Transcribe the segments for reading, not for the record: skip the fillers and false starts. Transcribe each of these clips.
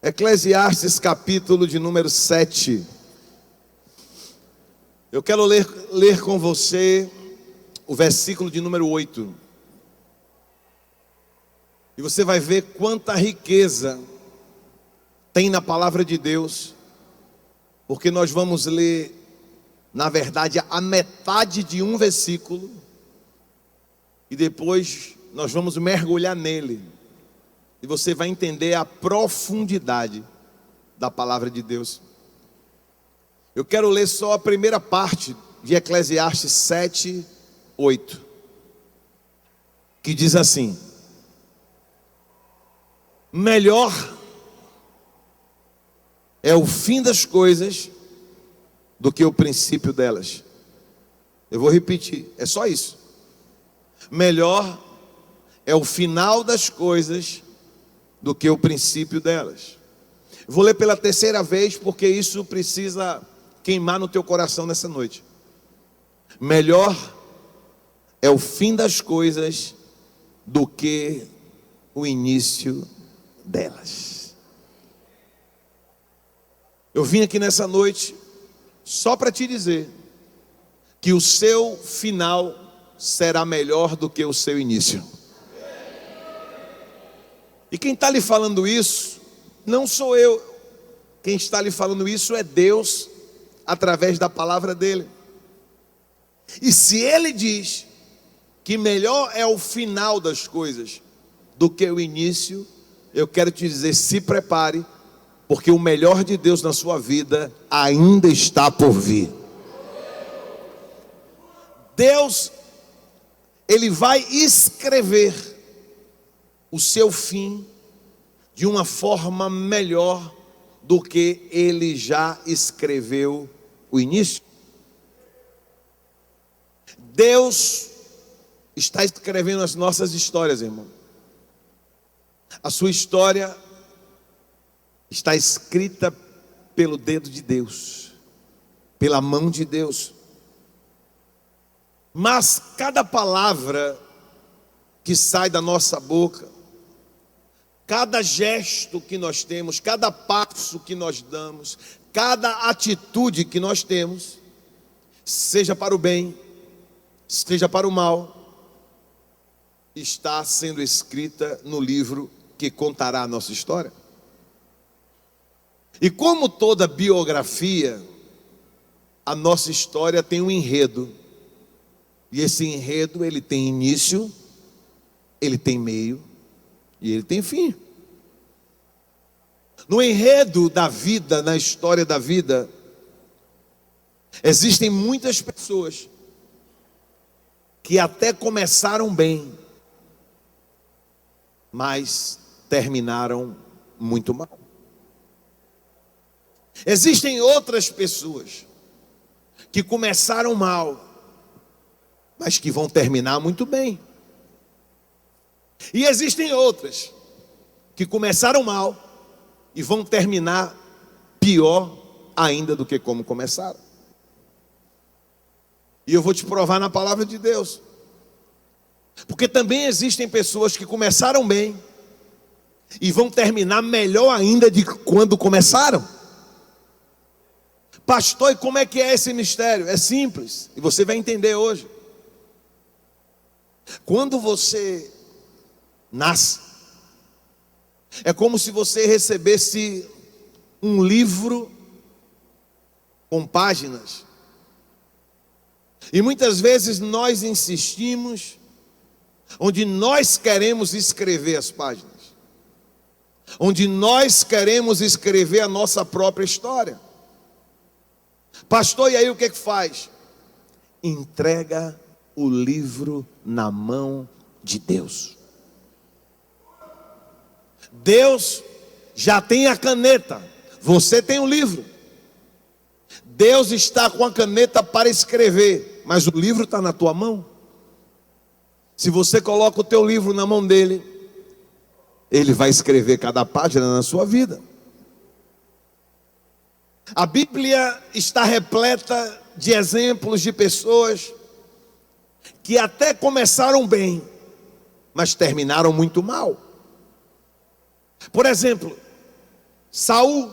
Eclesiastes capítulo de número 7. Eu quero ler com você o versículo de número 8. E você vai ver quanta riqueza tem na palavra de Deus, porque nós vamos ler, na verdade, a metade de um versículo, e depois nós vamos mergulhar nele. E você vai entender a profundidade da palavra de Deus. Eu quero ler só a primeira parte de Eclesiastes 7, 8. Que diz assim: melhor é o fim das coisas do que o princípio delas. Eu vou repetir, é só isso. Melhor é o final das coisas do que o princípio delas. Vou ler pela terceira vez, porque isso precisa queimar no teu coração nessa noite. Melhor é o fim das coisas do que o início delas. Eu vim aqui nessa noite só para te dizer que o seu final será melhor do que o seu início. E quem está lhe falando isso, não sou eu. Quem está lhe falando isso é Deus, através da palavra dele. E se ele diz que melhor é o final das coisas do que o início, eu quero te dizer, se prepare, porque o melhor de Deus na sua vida ainda está por vir. Deus, ele vai escrever o seu fim de uma forma melhor do que ele já escreveu o início. Deus está escrevendo as nossas histórias, irmão. A sua história está escrita pelo dedo de Deus, pela mão de Deus. Mas cada palavra que sai da nossa boca, cada gesto que nós temos, cada passo que nós damos, cada atitude que nós temos, seja para o bem, seja para o mal, está sendo escrita no livro que contará a nossa história. E como toda biografia, a nossa história tem um enredo. E esse enredo, ele tem início, ele tem meio e ele tem fim. No enredo da vida, na história da vida, existem muitas pessoas que até começaram bem, mas terminaram muito mal. Existem outras pessoas que começaram mal, mas que vão terminar muito bem. E existem outras que começaram mal e vão terminar pior ainda do que como começaram. E eu vou te provar na palavra de Deus. Porque também existem pessoas que começaram bem e vão terminar melhor ainda de quando começaram. Pastor, e como é que é esse mistério? É simples, e você vai entender hoje. Quando você nasce, é como se você recebesse um livro com páginas. E muitas vezes nós insistimos onde nós queremos escrever as páginas, onde nós queremos escrever a nossa própria história. Pastor, e aí o que faz? Entrega o livro na mão de Deus. Deus já tem a caneta, você tem o livro. Deus está com a caneta para escrever, mas o livro está na tua mão. Se você coloca o teu livro na mão dele, ele vai escrever cada página na sua vida. A Bíblia está repleta de exemplos de pessoas que até começaram bem, mas terminaram muito mal. Por exemplo, Saul.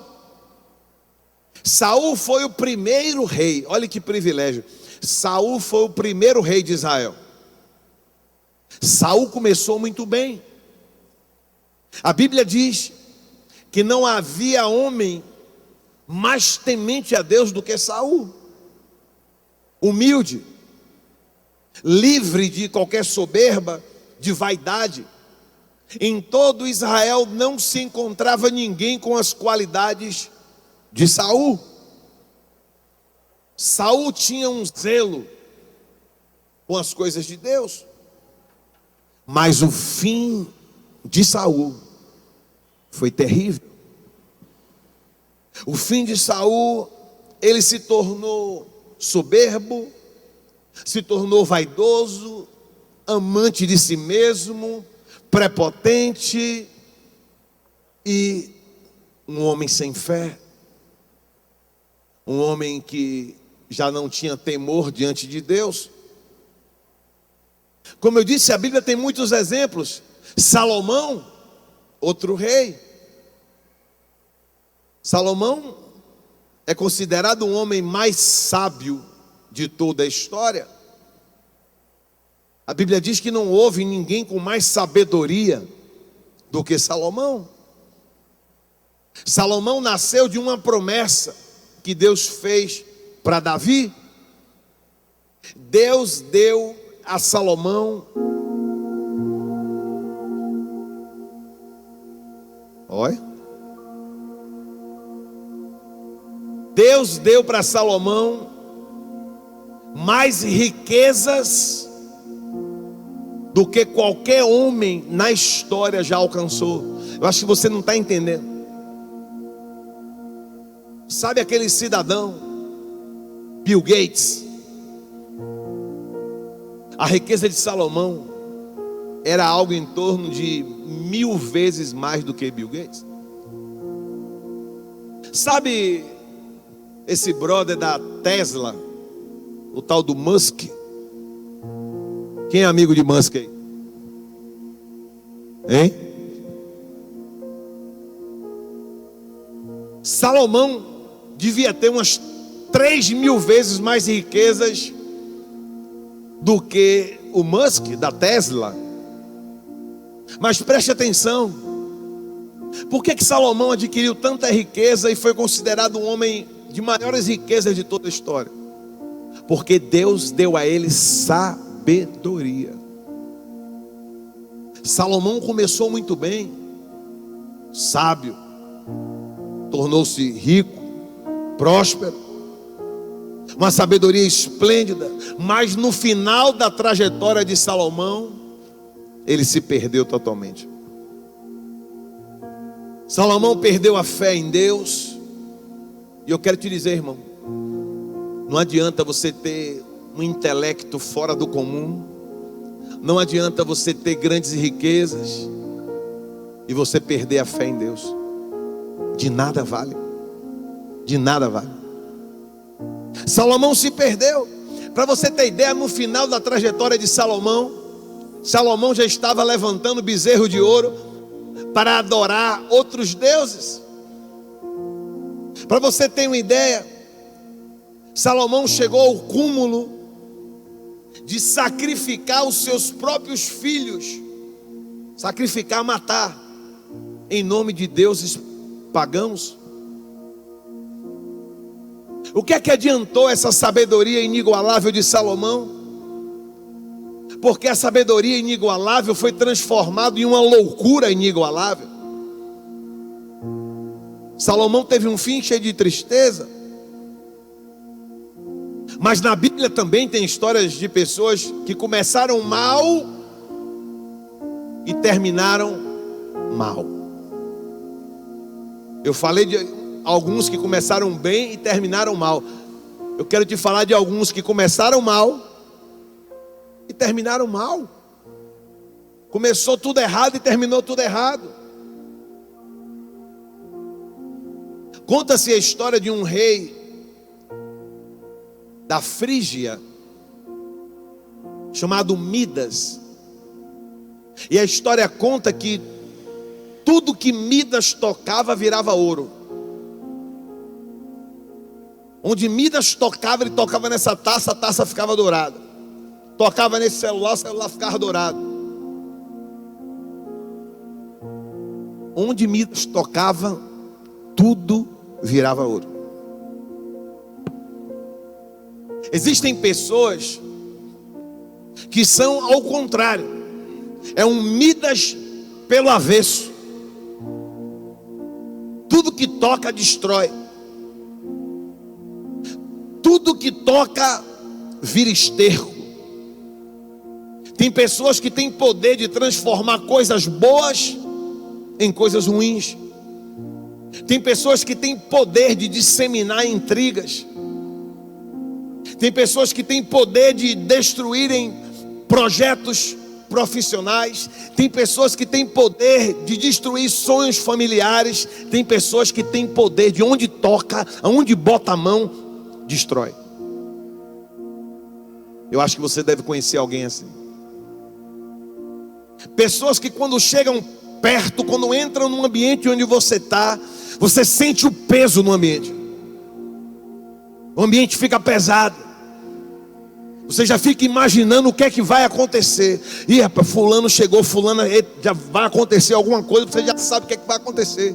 Saul foi o primeiro rei. Olha que privilégio. Saul foi o primeiro rei de Israel. Saul começou muito bem. A Bíblia diz que não havia homem mais temente a Deus do que Saul. Humilde, livre de qualquer soberba, de vaidade. Em todo Israel não se encontrava ninguém com as qualidades de Saul. Saul tinha um zelo com as coisas de Deus. Mas o fim de Saul foi terrível. O fim de Saul, ele se tornou soberbo, se tornou vaidoso, amante de si mesmo, prepotente e um homem sem fé. Um homem que já não tinha temor diante de Deus. Como eu disse, a Bíblia tem muitos exemplos. Salomão, outro rei. Salomão é considerado um homem mais sábio de toda a história. A Bíblia diz que não houve ninguém com mais sabedoria do que Salomão. Salomão nasceu de uma promessa que Deus fez para Davi. Deus deu a Salomão, olha, Deus deu para Salomão mais riquezas do que qualquer homem na história já alcançou. Eu acho que você não está entendendo. Sabe aquele cidadão Bill Gates? A riqueza de Salomão era algo em torno de 1000 vezes mais do que Bill Gates. Sabe esse brother da Tesla, o tal do Musk? Quem é amigo de Musk aí? Hein? Salomão devia ter umas 3000 vezes mais riquezas do que o Musk da Tesla. Mas preste atenção. Por que Salomão adquiriu tanta riqueza e foi considerado um homem de maiores riquezas de toda a história? Porque Deus deu a ele sabedoria. Salomão começou muito bem, sábio, tornou-se rico, próspero, uma sabedoria esplêndida. Mas no final da trajetória de Salomão, ele se perdeu totalmente. Salomão perdeu a fé em Deus. E eu quero te dizer, irmão, não adianta você ter um intelecto fora do comum, não adianta você ter grandes riquezas e você perder a fé em Deus. De nada vale. De nada vale. Salomão se perdeu. Para você ter ideia, no final da trajetória de Salomão, Salomão já estava levantando bezerro de ouro para adorar outros deuses. Para você ter uma ideia, Salomão chegou ao cúmulo de sacrificar os seus próprios filhos, sacrificar, matar, em nome de deuses pagãos. O que é que adiantou essa sabedoria inigualável de Salomão? Porque a sabedoria inigualável foi transformada em uma loucura inigualável. Salomão teve um fim cheio de tristeza. Mas na Bíblia também tem histórias de pessoas que começaram mal e terminaram mal. Eu falei de alguns que começaram bem e terminaram mal. Eu quero te falar de alguns que começaram mal e terminaram mal. Começou tudo errado e terminou tudo errado. Conta-se a história de um rei da Frígia chamado Midas. E a história conta que tudo que Midas tocava virava ouro. Onde Midas tocava, ele tocava nessa taça, a taça ficava dourada. Tocava nesse celular, o celular ficava dourado. Onde Midas tocava, tudo virava ouro. Existem pessoas que são ao contrário. É um Midas pelo avesso. Tudo que toca destrói. Tudo que toca vira esterco. Tem pessoas que têm poder de transformar coisas boas em coisas ruins. Tem pessoas que têm poder de disseminar intrigas. Tem pessoas que têm poder de destruírem projetos profissionais. Tem pessoas que têm poder de destruir sonhos familiares. Tem pessoas que têm poder de onde toca, aonde bota a mão, destrói. Eu acho que você deve conhecer alguém assim. Pessoas que quando chegam perto, quando entram num ambiente onde você está, você sente o peso no ambiente. O ambiente fica pesado. Você já fica imaginando o que é que vai acontecer. E rapaz, fulano chegou, fulano, já vai acontecer alguma coisa, você já sabe o que é que vai acontecer.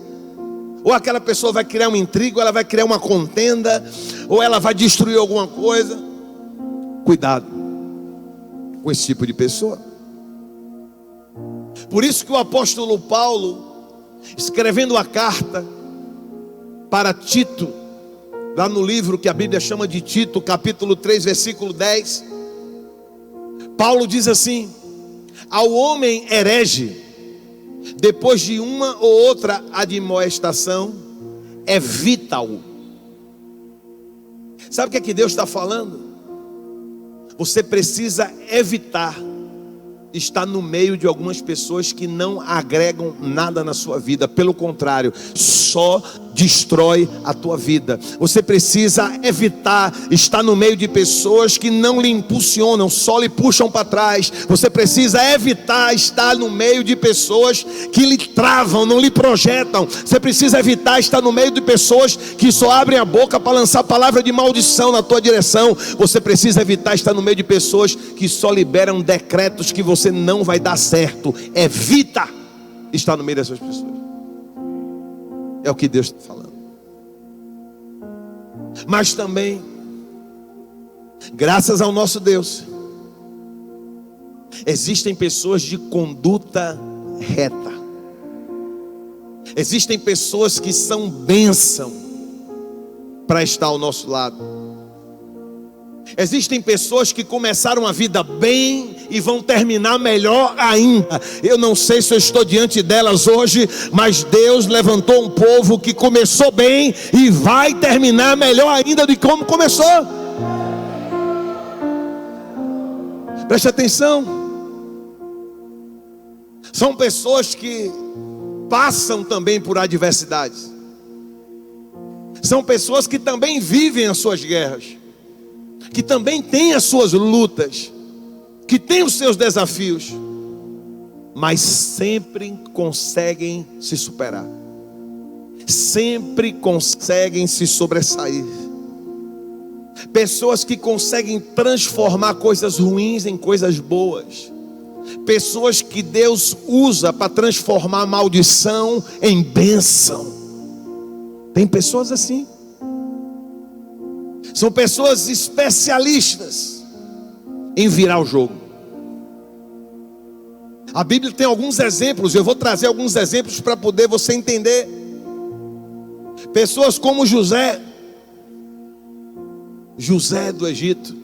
Ou aquela pessoa vai criar uma intriga, ou ela vai criar uma contenda, ou ela vai destruir alguma coisa. Cuidado com esse tipo de pessoa. Por isso que o apóstolo Paulo, escrevendo a carta para Tito, lá no livro que a Bíblia chama de Tito, capítulo 3, versículo 10, Paulo diz assim: ao homem herege, depois de uma ou outra admoestação, evita-o. Sabe o que é que Deus está falando? Você precisa evitar estar no meio de algumas pessoas que não agregam nada na sua vida. Pelo contrário, só destrói a tua vida. Você precisa evitar estar no meio de pessoas que não lhe impulsionam, só lhe puxam para trás. Você precisa evitar estar no meio de pessoas que lhe travam, não lhe projetam. Você precisa evitar estar no meio de pessoas que só abrem a boca para lançar palavra de maldição na tua direção. Você precisa evitar estar no meio de pessoas que só liberam decretos que você não vai dar certo. Evita estar no meio dessas pessoas. É o que Deus está falando. Mas também, graças ao nosso Deus, existem pessoas de conduta reta. Existem pessoas que são bênção para estar ao nosso lado. Existem pessoas que começaram a vida bem e vão terminar melhor ainda. Eu não sei se eu estou diante delas hoje, mas Deus levantou um povo que começou bem e vai terminar melhor ainda do que como começou. Preste atenção. São pessoas que passam também por adversidades. São pessoas que também vivem as suas guerras, que também têm as suas lutas, que têm os seus desafios, mas sempre conseguem se superar, sempre conseguem se sobressair. Pessoas que conseguem transformar coisas ruins em coisas boas. Pessoas que Deus usa para transformar maldição em bênção. Tem pessoas assim. São pessoas especialistas em virar o jogo. A Bíblia tem alguns exemplos. Eu vou trazer alguns exemplos para poder você entender. Pessoas como José do Egito.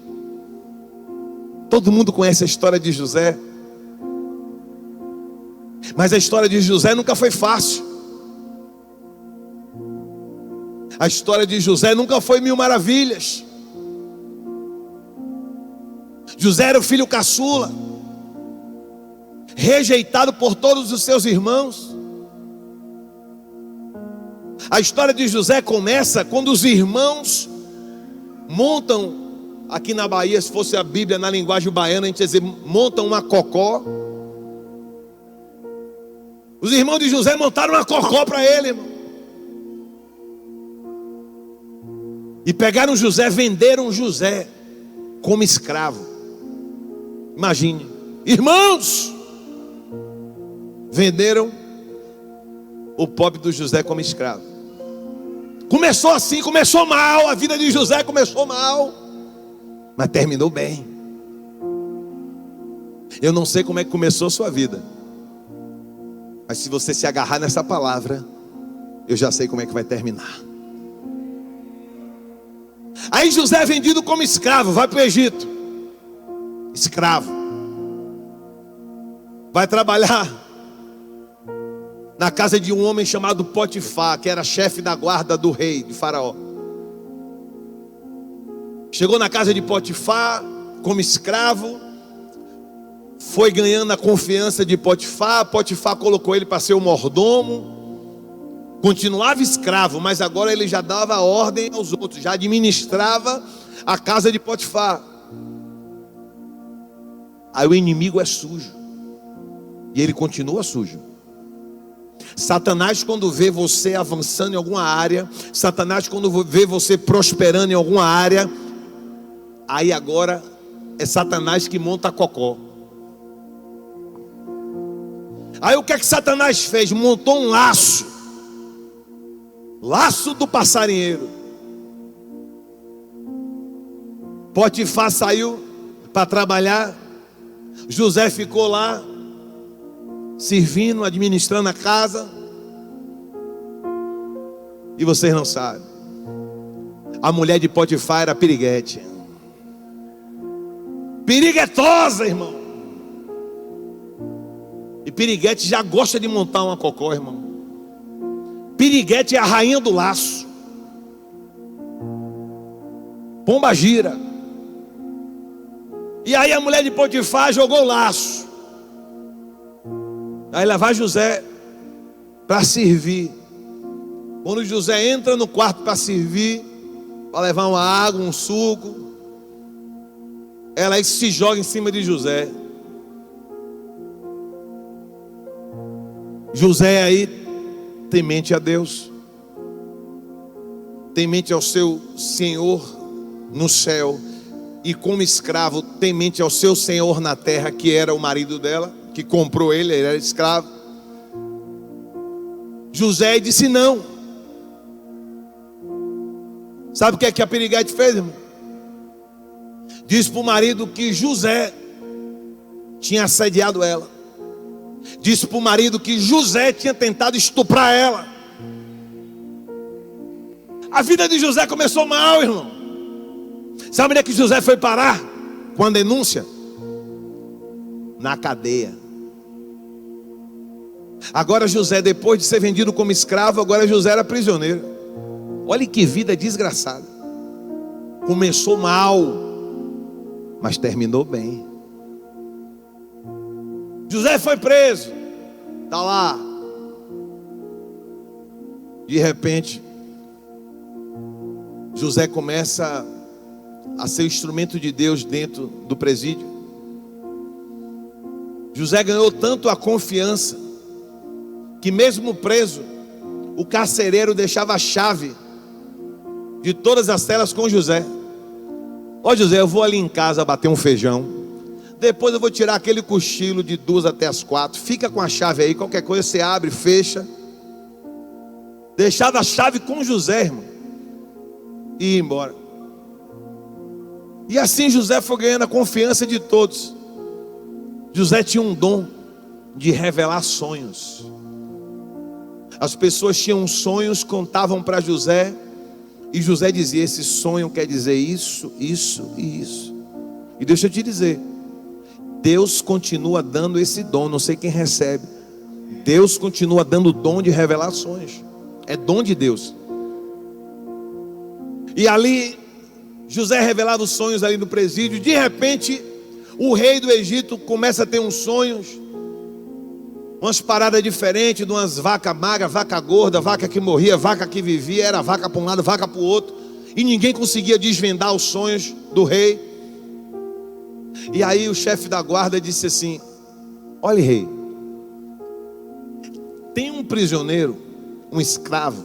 Todo mundo conhece a história de José. Mas a história de José nunca foi fácil. A história de José nunca foi mil maravilhas. José era o filho caçula, rejeitado por todos os seus irmãos. A história de José começa quando os irmãos montam, aqui na Bahia, se fosse a Bíblia na linguagem baiana, a gente ia dizer, montam uma cocó. Os irmãos de José montaram uma cocó para ele, irmão. E pegaram José, venderam José como escravo. Imagine, irmãos, venderam o pobre do José como escravo. Começou assim, começou mal, a vida de José começou mal, mas terminou bem. Eu não sei como é que começou a sua vida, mas se você se agarrar nessa palavra, eu já sei como é que vai terminar. Aí José é vendido como escravo, vai para o Egito. Escravo. Vai trabalhar na casa de um homem chamado Potifar, que era chefe da guarda do rei, de Faraó. Chegou na casa de Potifar como escravo, foi ganhando a confiança de Potifar. Potifar colocou ele para ser o mordomo. Continuava escravo, mas agora ele já dava ordem aos outros, já administrava a casa de Potifar. Aí o inimigo é sujo, e ele continua sujo. Satanás, quando vê você avançando em alguma área, Satanás, quando vê você prosperando em alguma área, aí agora é Satanás que monta a cocó. Aí o que é que Satanás fez? Montou um laço. Laço do passarinheiro. Potifar saiu para trabalhar. José ficou lá, servindo, administrando a casa. E vocês não sabem, a mulher de Potifar era piriguete. Piriguetosa, irmão. E piriguete já gosta de montar uma cocó, irmão. Piriguete é a rainha do laço. Pomba gira. E aí a mulher de Potifar jogou o laço. Aí lá vai José para servir. Quando José entra no quarto para servir, para levar uma água, um suco, ela aí se joga em cima de José. José aí temente a Deus, temente ao seu Senhor no céu, e como escravo temente ao seu Senhor na terra, que era o marido dela, que comprou ele era escravo. José disse não. Sabe o que é que a piriguete fez, irmão? Disse para o marido que José tinha assediado ela. Disse para o marido que José tinha tentado estuprar ela. A vida de José começou mal, irmão. Sabe onde é que José foi parar com a denúncia? Na cadeia. Agora José, depois de ser vendido como escravo, agora José era prisioneiro. Olha que vida desgraçada. Começou mal, mas terminou bem. José foi preso, está lá. De repente, José começa a ser instrumento de Deus dentro do presídio. José ganhou tanto a confiança, que mesmo preso, o carcereiro deixava a chave de todas as celas com José. Ó José, eu vou ali em casa bater um feijão. Depois eu vou tirar aquele cochilo de 2 até as 4. Fica com a chave aí, qualquer coisa você abre, fecha. Deixava a chave com José, irmão, e ia embora. E assim José foi ganhando a confiança de todos. José tinha um dom de revelar sonhos. As pessoas tinham sonhos, contavam para José, e José dizia: esse sonho quer dizer isso, isso e isso. E deixa eu te dizer, Deus continua dando esse dom, não sei quem recebe. Deus continua dando o dom de revelações. É dom de Deus. E ali, José revelava os sonhos ali no presídio. De repente, o rei do Egito começa a ter uns sonhos, umas paradas diferentes, de umas vacas magras, vaca gorda, vaca que morria, vaca que vivia. Era vaca para um lado, vaca para o outro. E ninguém conseguia desvendar os sonhos do rei. E aí o chefe da guarda disse assim: olha, rei, Tem um prisioneiro, um escravo,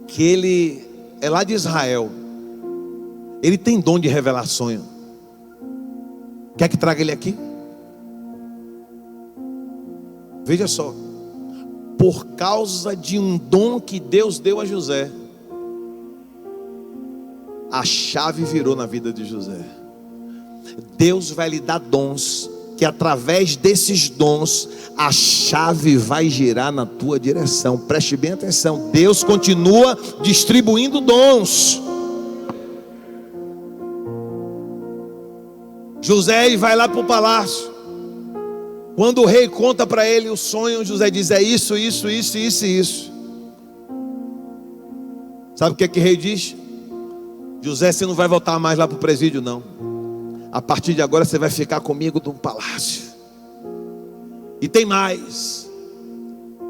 que ele é lá de Israel. Ele tem dom de revelar sonho. Quer que traga ele aqui? Veja só. Por causa de um dom que Deus deu a José, a chave virou na vida de José. Deus vai lhe dar dons, que através desses dons a chave vai girar na tua direção. Preste bem atenção. Deus continua distribuindo dons. José vai lá para o palácio. Quando o rei conta para ele o sonho, José diz: é isso, isso, isso, isso e isso. Sabe o que o rei diz? José, você não vai voltar mais lá para o presídio, não. A partir de agora você vai ficar comigo no palácio. E tem mais.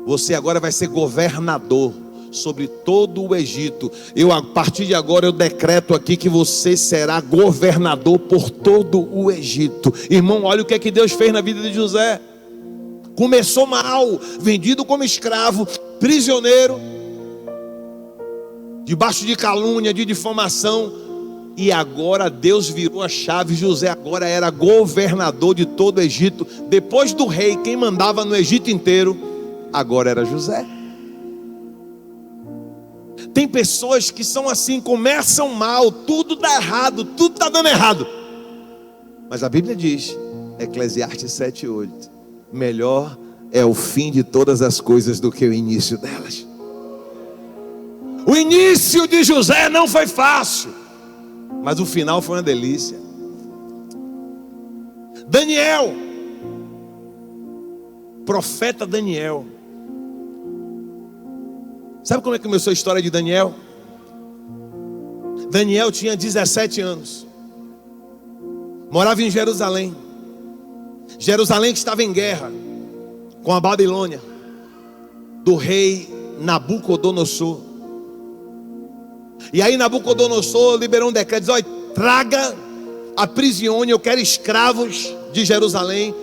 Você agora vai ser governador sobre todo o Egito. A partir de agora eu decreto aqui que você será governador por todo o Egito. Irmão, olha o que é que Deus fez na vida de José. Começou mal, vendido como escravo, prisioneiro, debaixo de calúnia, de difamação. E agora Deus virou a chave. José agora era governador de todo o Egito. Depois do rei, quem mandava no Egito inteiro agora era José. Tem pessoas que são assim, começam mal, tudo dá errado, tudo está dando errado. Mas a Bíblia diz, Eclesiastes 7:8, melhor é o fim de todas as coisas do que o início delas. O início de José não foi fácil, mas o final foi uma delícia. Daniel, profeta Daniel. Sabe como é que começou a história de Daniel? Daniel tinha 17 anos. Morava em Jerusalém. Jerusalém que estava em guerra com a Babilônia, do rei Nabucodonosor. E aí Nabucodonosor liberou um decreto, diz: olha, traga, aprisione, eu quero escravos de Jerusalém.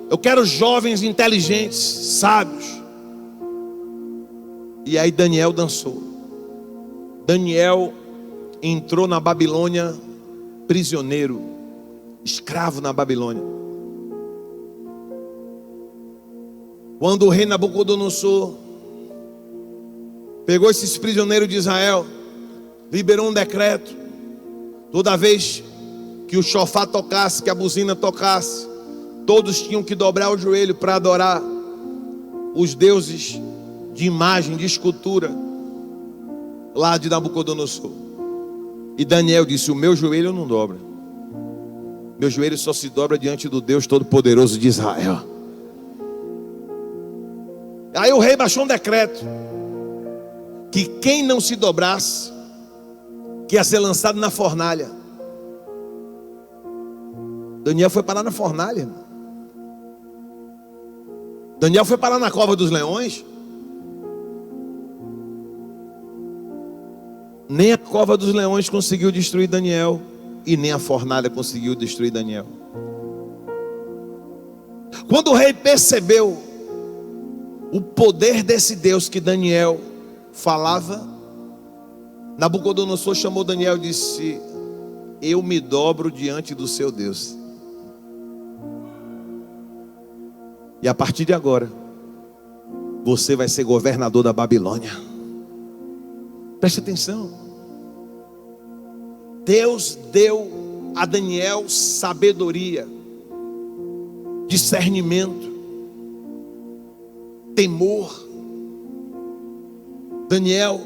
Eu quero jovens inteligentes, sábios. E aí Daniel dançou. Daniel entrou na Babilônia prisioneiro, escravo na Babilônia. Quando o rei Nabucodonosor pegou esses prisioneiros de Israel, liberou um decreto: toda vez que o chofar tocasse, que a buzina tocasse, todos tinham que dobrar o joelho para adorar os deuses de imagem, de escultura lá de Nabucodonosor. E Daniel disse: o meu joelho não dobra, meu joelho só se dobra diante do Deus Todo-Poderoso de Israel. Aí o rei baixou um decreto que quem não se dobrasse, que ia ser lançado na fornalha. Daniel foi parar na fornalha. Daniel foi parar na cova dos leões. Nem a cova dos leões conseguiu destruir Daniel, e nem a fornalha conseguiu destruir Daniel. Quando o rei percebeu o poder desse Deus que Daniel falava, Nabucodonosor chamou Daniel e disse: eu me dobro diante do seu Deus. E a partir de agora, você vai ser governador da Babilônia. Preste atenção. Deus deu a Daniel sabedoria, discernimento, temor. Daniel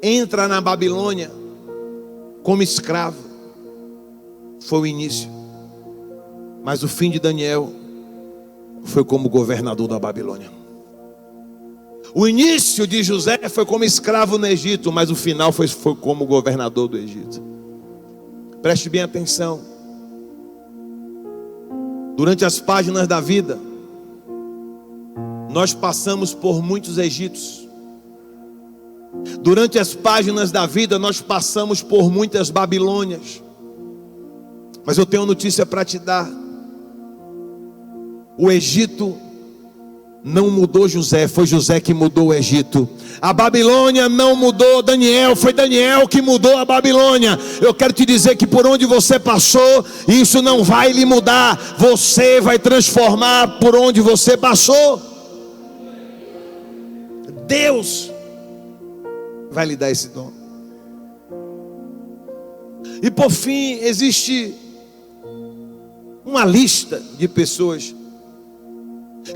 entra na Babilônia como escravo. Foi o início. Mas o fim de Daniel foi como governador da Babilônia. O início de José foi como escravo no Egito, mas o final foi como governador do Egito. Preste bem atenção. Durante as páginas da vida, nós passamos por muitos Egitos. Durante as páginas da vida, nós passamos por muitas Babilônias. Mas eu tenho uma notícia para te dar. O Egito não mudou José, foi José que mudou o Egito. A Babilônia não mudou Daniel, foi Daniel que mudou a Babilônia. Eu quero te dizer que por onde você passou, isso não vai lhe mudar. Você vai transformar por onde você passou. Deus vai lhe dar esse dom. E por fim, existe uma lista de pessoas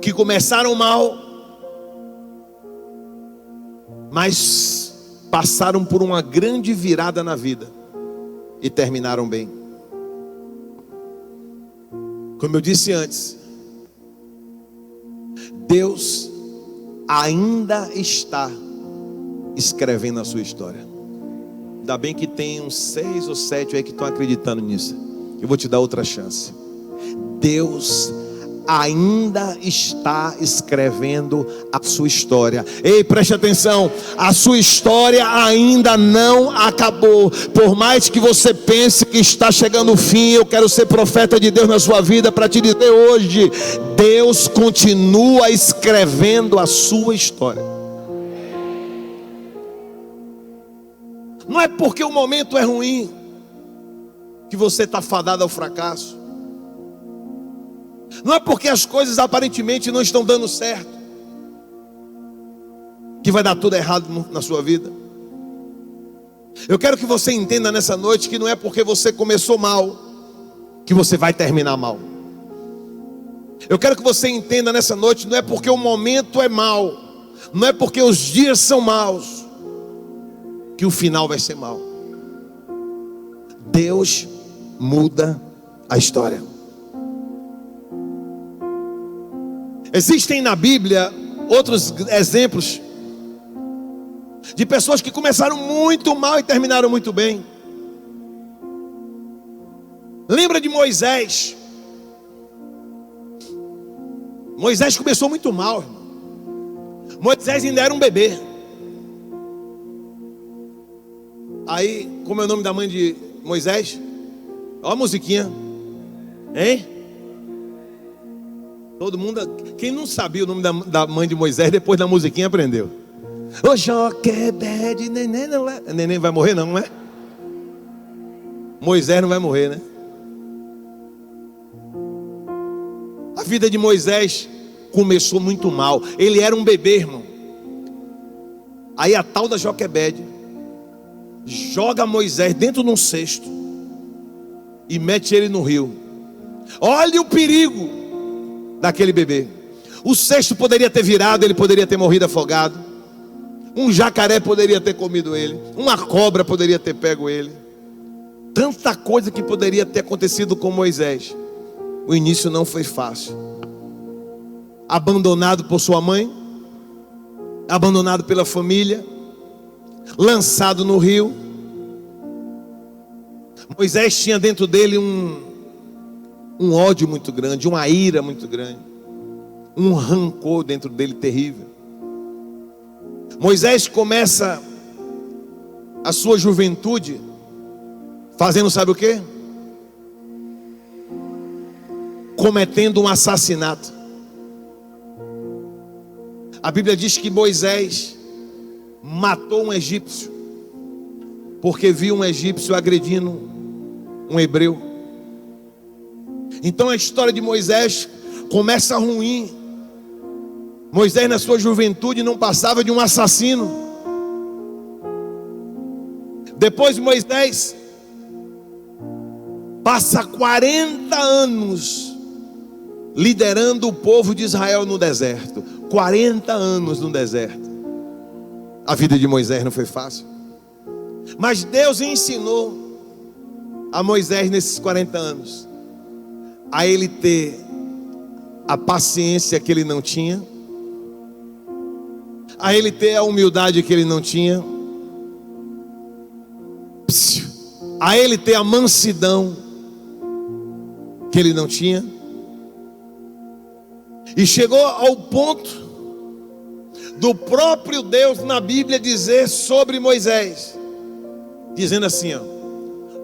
que começaram mal, mas passaram por uma grande virada na vida e terminaram bem. Como eu disse antes, Deus ainda está escrevendo a sua história. Ainda bem que tem uns 6 ou 7 aí que estão acreditando nisso. Eu vou te dar outra chance. Deus ainda está escrevendo a sua história. Ei, preste atenção, a sua história ainda não acabou. Por mais que você pense que está chegando o fim, eu quero ser profeta de Deus na sua vida para te dizer hoje, Deus continua escrevendo a sua história. Não é porque o momento é ruim que você está fadado ao fracasso. Não é porque as coisas aparentemente não estão dando certo que vai dar tudo errado na sua vida. Eu quero que você entenda nessa noite que não é porque você começou mal que você vai terminar mal. Eu quero que você entenda nessa noite, não é porque o momento é mau, não é porque os dias são maus que o final vai ser mau. Deus muda a história. Existem na Bíblia outros exemplos de pessoas que começaram muito mal e terminaram muito bem. Lembra de Moisés? Moisés começou muito mal, irmão. Moisés ainda era um bebê. Aí, como é o nome da mãe de Moisés? Olha a musiquinha. Hein? Todo mundo, quem não sabia o nome da mãe de Moisés, depois da musiquinha aprendeu. Ô Joquebede, neném não é. Neném vai morrer não, não é? Moisés não vai morrer, né? A vida de Moisés começou muito mal. Ele era um bebê, irmão. Aí a tal da Joquebede joga Moisés dentro de um cesto e mete ele no rio. Olha o perigo daquele bebê. O cesto poderia ter virado, ele poderia ter morrido afogado. Um jacaré poderia ter comido ele. Uma cobra poderia ter pego ele. Tanta coisa que poderia ter acontecido com Moisés. O início não foi fácil. Abandonado por sua mãe, abandonado pela família, lançado no rio. Moisés tinha dentro dele um ódio muito grande, uma ira muito grande, um rancor dentro dele terrível. Moisés começa a sua juventude fazendo sabe o quê? Cometendo um assassinato. A Bíblia diz que Moisés matou um egípcio porque viu um egípcio agredindo um hebreu. Então a história de Moisés começa ruim. Moisés na sua juventude não passava de um assassino. Depois Moisés passa 40 anos liderando o povo de Israel no deserto. 40 anos no deserto. A vida de Moisés não foi fácil. Mas Deus ensinou a Moisés nesses 40 anos a ele ter a paciência que ele não tinha, a ele ter a humildade que ele não tinha, a ele ter a mansidão que ele não tinha. E chegou ao ponto do próprio Deus na Bíblia dizer sobre Moisés, dizendo assim, ó: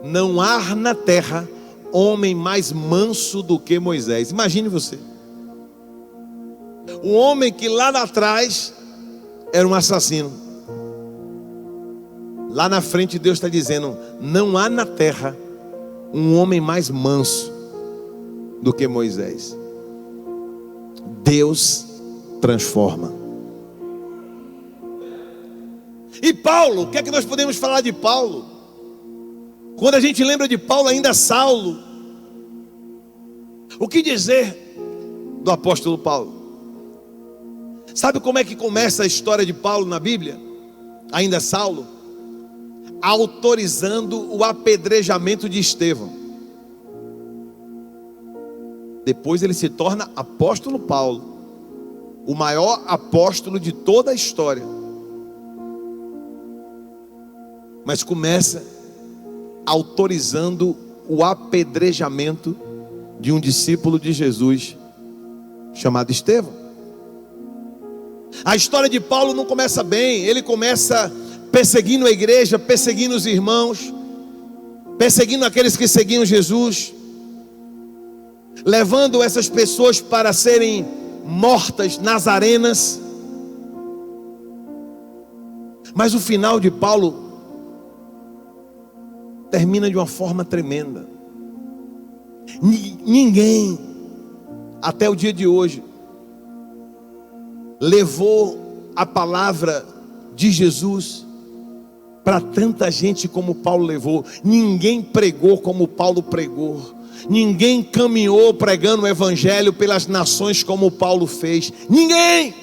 não há na terra homem mais manso do que Moisés. Imagine você. O homem que lá atrás era um assassino. Lá na frente Deus está dizendo: não há na terra um homem mais manso do que Moisés. Deus transforma. E Paulo, o que é que nós podemos falar de Paulo? Quando a gente lembra de Paulo, ainda Saulo. O que dizer do apóstolo Paulo? Sabe como é que começa a história de Paulo na Bíblia? Ainda Saulo, autorizando o apedrejamento de Estevão. Depois ele se torna apóstolo Paulo, o maior apóstolo de toda a história. Mas começa autorizando o apedrejamento de um discípulo de Jesus chamado Estevão. A história de Paulo não começa bem. Ele começa perseguindo a igreja, perseguindo os irmãos, perseguindo aqueles que seguiam Jesus, levando essas pessoas para serem mortas nas arenas. Mas o final de Paulo termina de uma forma tremenda. Ninguém, até o dia de hoje, levou a palavra de Jesus para tanta gente como Paulo levou. Ninguém pregou como Paulo pregou. Ninguém caminhou pregando o evangelho pelas nações como Paulo fez. Ninguém.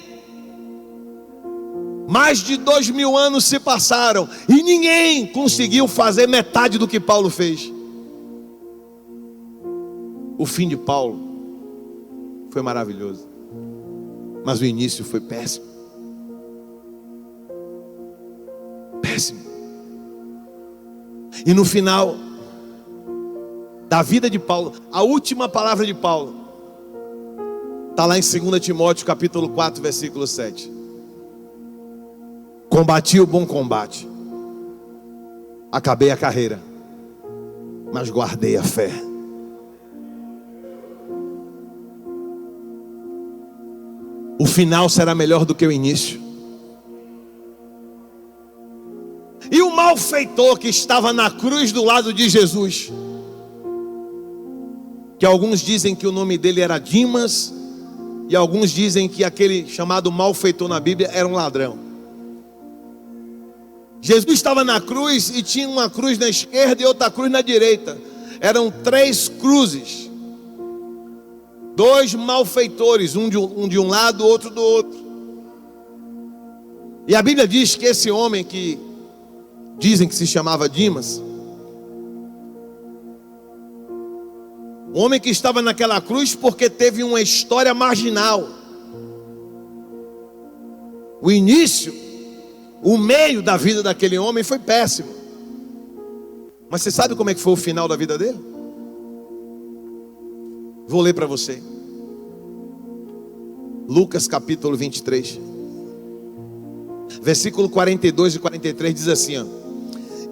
Mais de 2000 anos se passaram e ninguém conseguiu fazer metade do que Paulo fez. O fim de Paulo foi maravilhoso, mas o início foi péssimo. Péssimo. E no final da vida de Paulo, a última palavra de Paulo está lá em 2 Timóteo capítulo 4, versículo 7. Combati o bom combate, acabei a carreira, mas guardei a fé. O final será melhor do que o início. E o malfeitor que estava na cruz do lado de Jesus, que alguns dizem que o nome dele era Dimas, e alguns dizem que aquele chamado malfeitor na Bíblia era um ladrão. Jesus estava na cruz e tinha uma cruz na esquerda e outra cruz na direita. Eram 3 cruzes. 2 malfeitores, um de um lado, outro do outro. E a Bíblia diz que esse homem que dizem que se chamava Dimas, o homem que estava naquela cruz porque teve uma história marginal. O início, o meio da vida daquele homem foi péssimo. Mas você sabe como é que foi o final da vida dele? Vou ler para você. Lucas capítulo 23, versículo 42 e 43 diz assim, ó: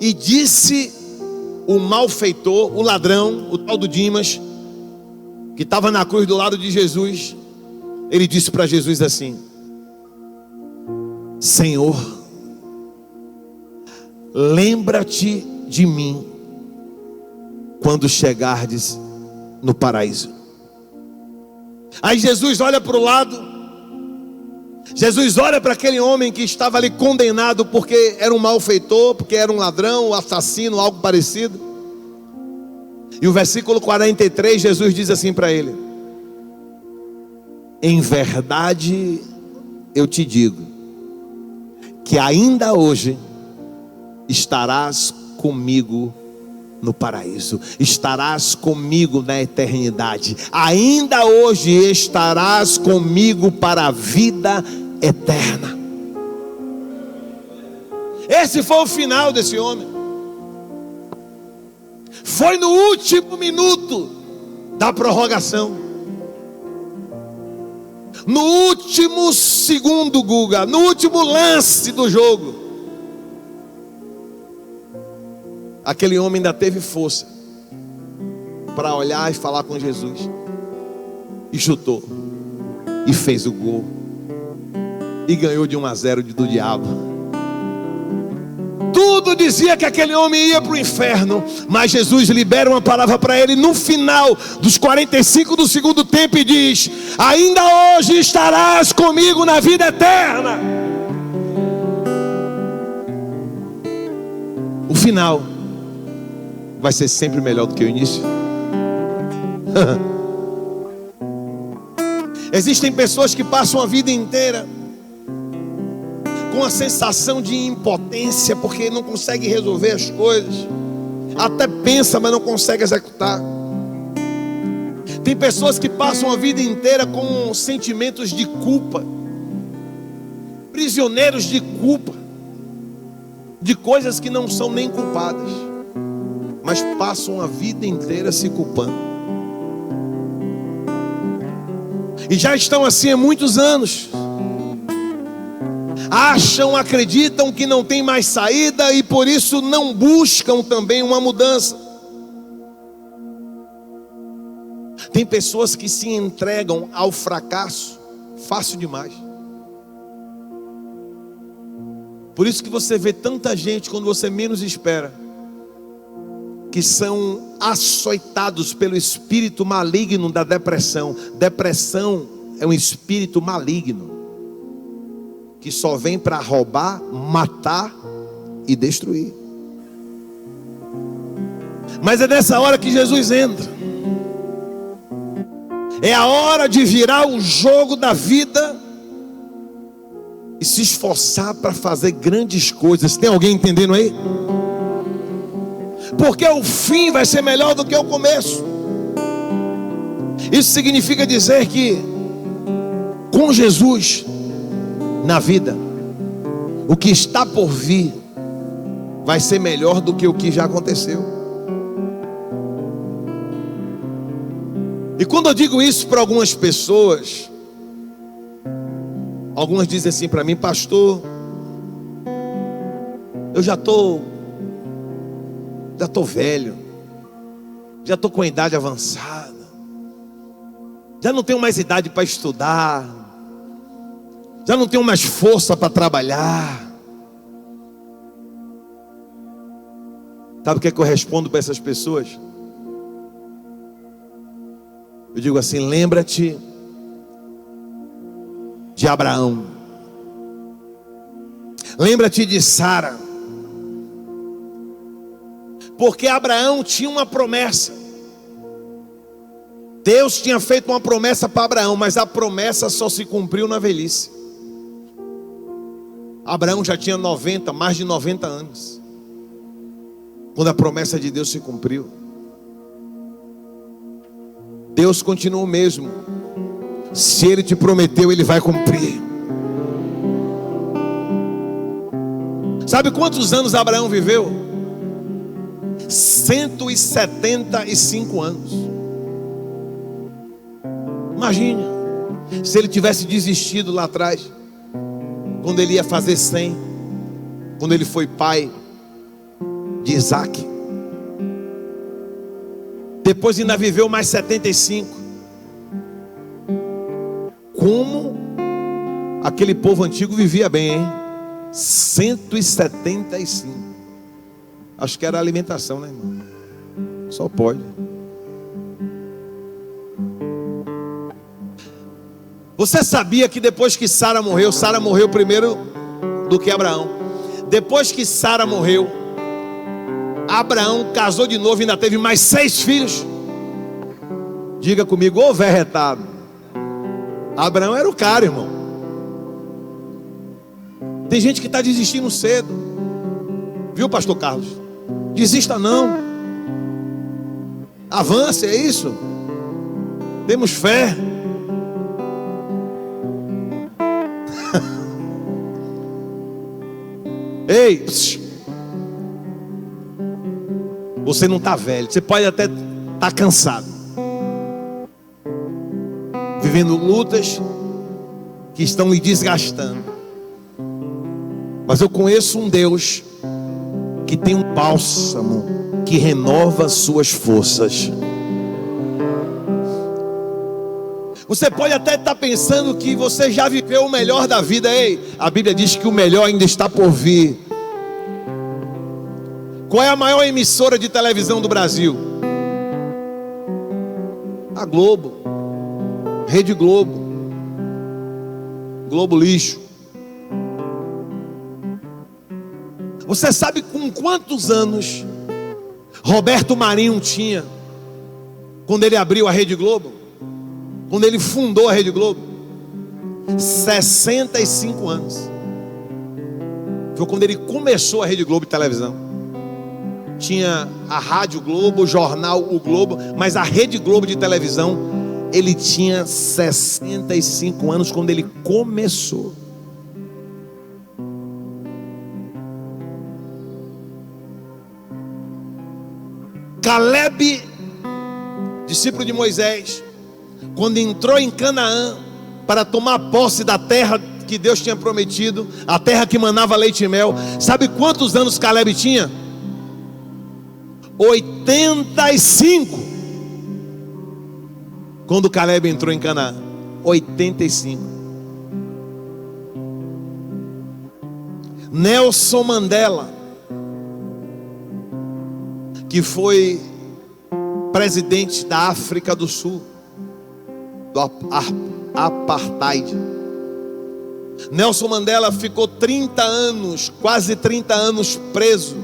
e disse o malfeitor, o ladrão, o tal do Dimas, que estava na cruz do lado de Jesus, ele disse para Jesus assim: Senhor, lembra-te de mim quando chegardes no paraíso. Aí Jesus olha para o lado, Jesus olha para aquele homem que estava ali condenado porque era um malfeitor, porque era um ladrão, um assassino, algo parecido. E o versículo 43, Jesus diz assim para ele: em verdade eu te digo, que ainda hoje estarás comigo no paraíso, estarás comigo na eternidade, ainda hoje estarás comigo para a vida eterna. Esse foi o final desse homem. Foi no último minuto da prorrogação, no último segundo, Guga, no último lance do jogo, aquele homem ainda teve força para olhar e falar com Jesus, e chutou, e fez o gol. E ganhou de 1-0 do diabo. Tudo dizia que aquele homem ia para o inferno, mas Jesus libera uma palavra para ele no final dos 45 do segundo tempo e diz: ainda hoje estarás comigo na vida eterna. O final vai ser sempre melhor do que o início. Existem pessoas que passam a vida inteira com a sensação de impotência, porque não consegue resolver as coisas. Até pensa, mas não consegue executar. Tem pessoas que passam a vida inteira com sentimentos de culpa, prisioneiros de culpa, de coisas que não são nem culpadas, mas passam a vida inteira se culpando. E já estão assim há muitos anos. Acham, acreditam que não tem mais saída e por isso não buscam também uma mudança. Tem pessoas que se entregam ao fracasso fácil demais. Por isso que você vê tanta gente, quando você menos espera, que são açoitados pelo espírito maligno da depressão. Depressão é um espírito maligno que só vem para roubar, matar e destruir. Mas é nessa hora que Jesus entra. É a hora de virar o jogo da vida e se esforçar para fazer grandes coisas. Tem alguém entendendo aí? Porque o fim vai ser melhor do que o começo. Isso significa dizer que com Jesus na vida, o que está por vir vai ser melhor do que o que já aconteceu. E quando eu digo isso para algumas pessoas, algumas dizem assim para mim: pastor, eu já estou velho, já estou com a idade avançada, já não tenho mais idade para estudar, já não tenho mais força para trabalhar. Sabe o que é que eu respondo para essas pessoas? Eu digo assim: lembra-te de Abraão, lembra-te de Sara, porque Abraão tinha uma promessa. Deus tinha feito uma promessa para Abraão, mas a promessa só se cumpriu na velhice. Abraão já tinha mais de 90 anos, quando a promessa de Deus se cumpriu. Deus continua o mesmo. Se Ele te prometeu, Ele vai cumprir. Sabe quantos anos Abraão viveu? 175 anos. Imagine se ele tivesse desistido lá atrás, quando ele ia fazer 100, quando ele foi pai de Isaac. Depois ainda viveu mais 75. Como aquele povo antigo vivia bem, hein? 175. Acho que era alimentação, né, irmão? Só pode. Você sabia que depois que Sara morreu primeiro do que Abraão. Depois que Sara morreu, Abraão casou de novo e ainda teve mais 6 filhos. Diga comigo: ô velho retado. Abraão era o cara, irmão. Tem gente que está desistindo cedo. Viu, pastor Carlos? Desista não. Avance, é isso. Temos fé. Ei, você não está velho. Você pode até estar cansado, vivendo lutas que estão lhe desgastando. Mas eu conheço um Deus que tem um bálsamo que renova suas forças. Você pode até estar pensando que você já viveu o melhor da vida. Ei, a Bíblia diz que o melhor ainda está por vir. Qual é a maior emissora de televisão do Brasil? A Globo, Rede Globo, Globo Lixo. Você sabe com quantos anos Roberto Marinho tinha quando ele abriu a Rede Globo? Quando ele fundou a Rede Globo? 65 anos. Foi quando ele começou a Rede Globo de televisão. Tinha a Rádio Globo, o jornal O Globo, mas a Rede Globo de televisão, ele tinha 65 anos quando ele começou. Caleb, discípulo de Moisés, quando entrou em Canaã para tomar posse da terra que Deus tinha prometido, a terra que manava leite e mel, sabe quantos anos Caleb tinha? 85. Quando Caleb entrou em Canaã, 85. Nelson Mandela, que foi presidente da África do Sul, do apartheid. Nelson Mandela ficou 30 anos, quase 30 anos preso.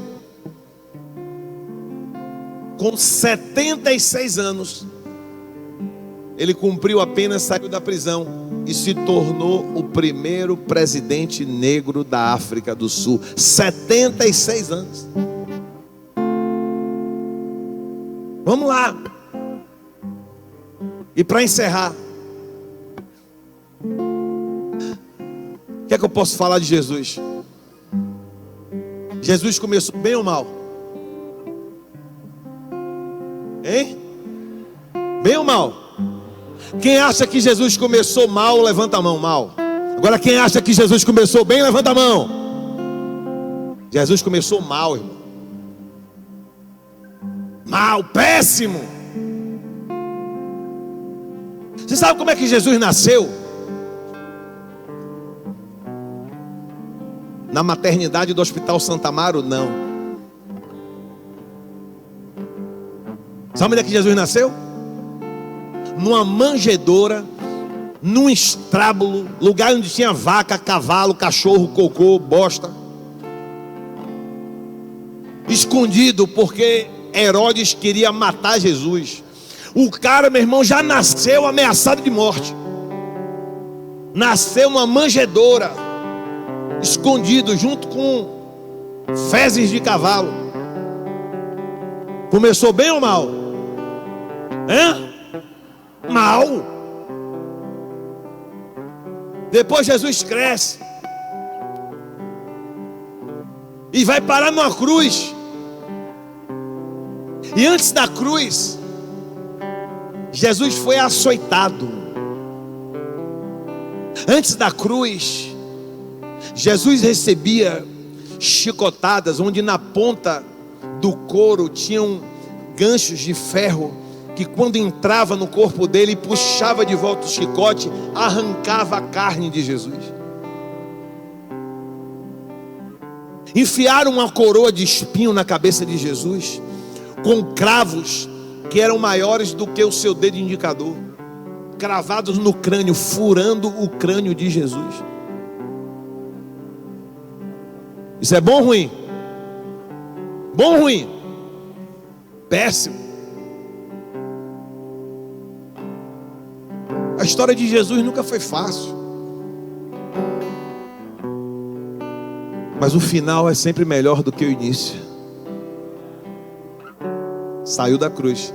Com 76 anos, ele cumpriu a pena, saiu da prisão e se tornou o primeiro presidente negro da África do Sul. 76 anos. Vamos lá. E para encerrar, o que é que eu posso falar de Jesus? Jesus começou bem ou mal? Hein? Bem ou mal? Quem acha que Jesus começou mal, levanta a mão. Mal. Agora quem acha que Jesus começou bem, levanta a mão. Jesus começou mal, irmão. Mal, péssimo. Você sabe como é que Jesus nasceu? Na maternidade do Hospital Santa Amaro? Não. Sabe onde é que Jesus nasceu? Numa manjedoura, num estábulo, lugar onde tinha vaca, cavalo, cachorro, cocô, bosta. Escondido, porque Herodes queria matar Jesus. O cara, meu irmão, já nasceu ameaçado de morte. Nasceu numa manjedoura, escondido, junto com fezes de cavalo. Começou bem ou mal? Mal. Depois Jesus cresce e vai parar numa cruz. E antes da cruz, Jesus foi açoitado. Antes da cruz, Jesus recebia chicotadas, onde na ponta do couro tinham ganchos de ferro, que quando entrava no corpo dele e puxava de volta o chicote, arrancava a carne de Jesus. Enfiaram uma coroa de espinho na cabeça de Jesus, com cravos que eram maiores do que o seu dedo indicador, cravados no crânio, furando o crânio de Jesus. Isso é bom ou ruim? Bom ou ruim? Péssimo. A história de Jesus nunca foi fácil, mas o final é sempre melhor do que o início. Saiu da cruz,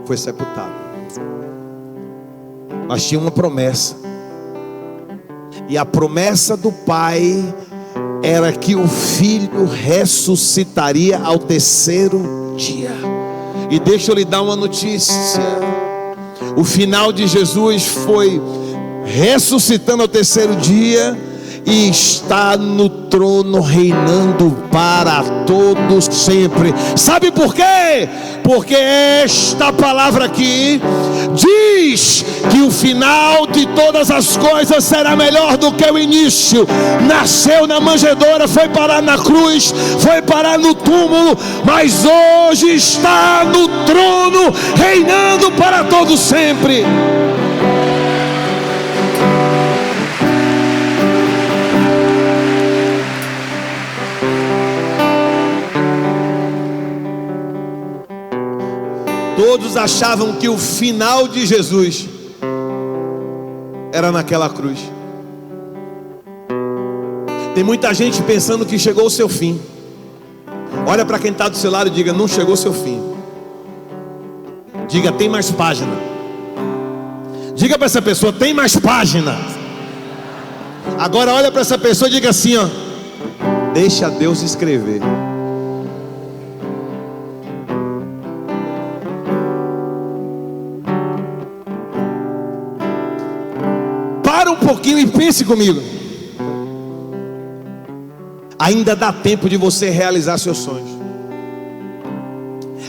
foi sepultado, mas tinha uma promessa, e a promessa do Pai era que o Filho ressuscitaria ao terceiro dia. E deixa eu lhe dar uma notícia: o final de Jesus foi ressuscitando ao terceiro dia, e está no trono reinando para todos sempre. Sabe por quê? Porque esta palavra aqui diz que o final de todas as coisas será melhor do que o início. Nasceu na manjedoura, foi parar na cruz, foi parar no túmulo, mas hoje está no trono reinando para todos sempre. Todos achavam que o final de Jesus era naquela cruz. Tem muita gente pensando que chegou o seu fim. Olha para quem está do seu lado e diga: não chegou o seu fim. Diga: tem mais página. Diga para essa pessoa: tem mais página. Agora olha para essa pessoa e diga assim, ó: deixa Deus escrever. Para um pouquinho e pense comigo. Ainda dá tempo de você realizar seus sonhos.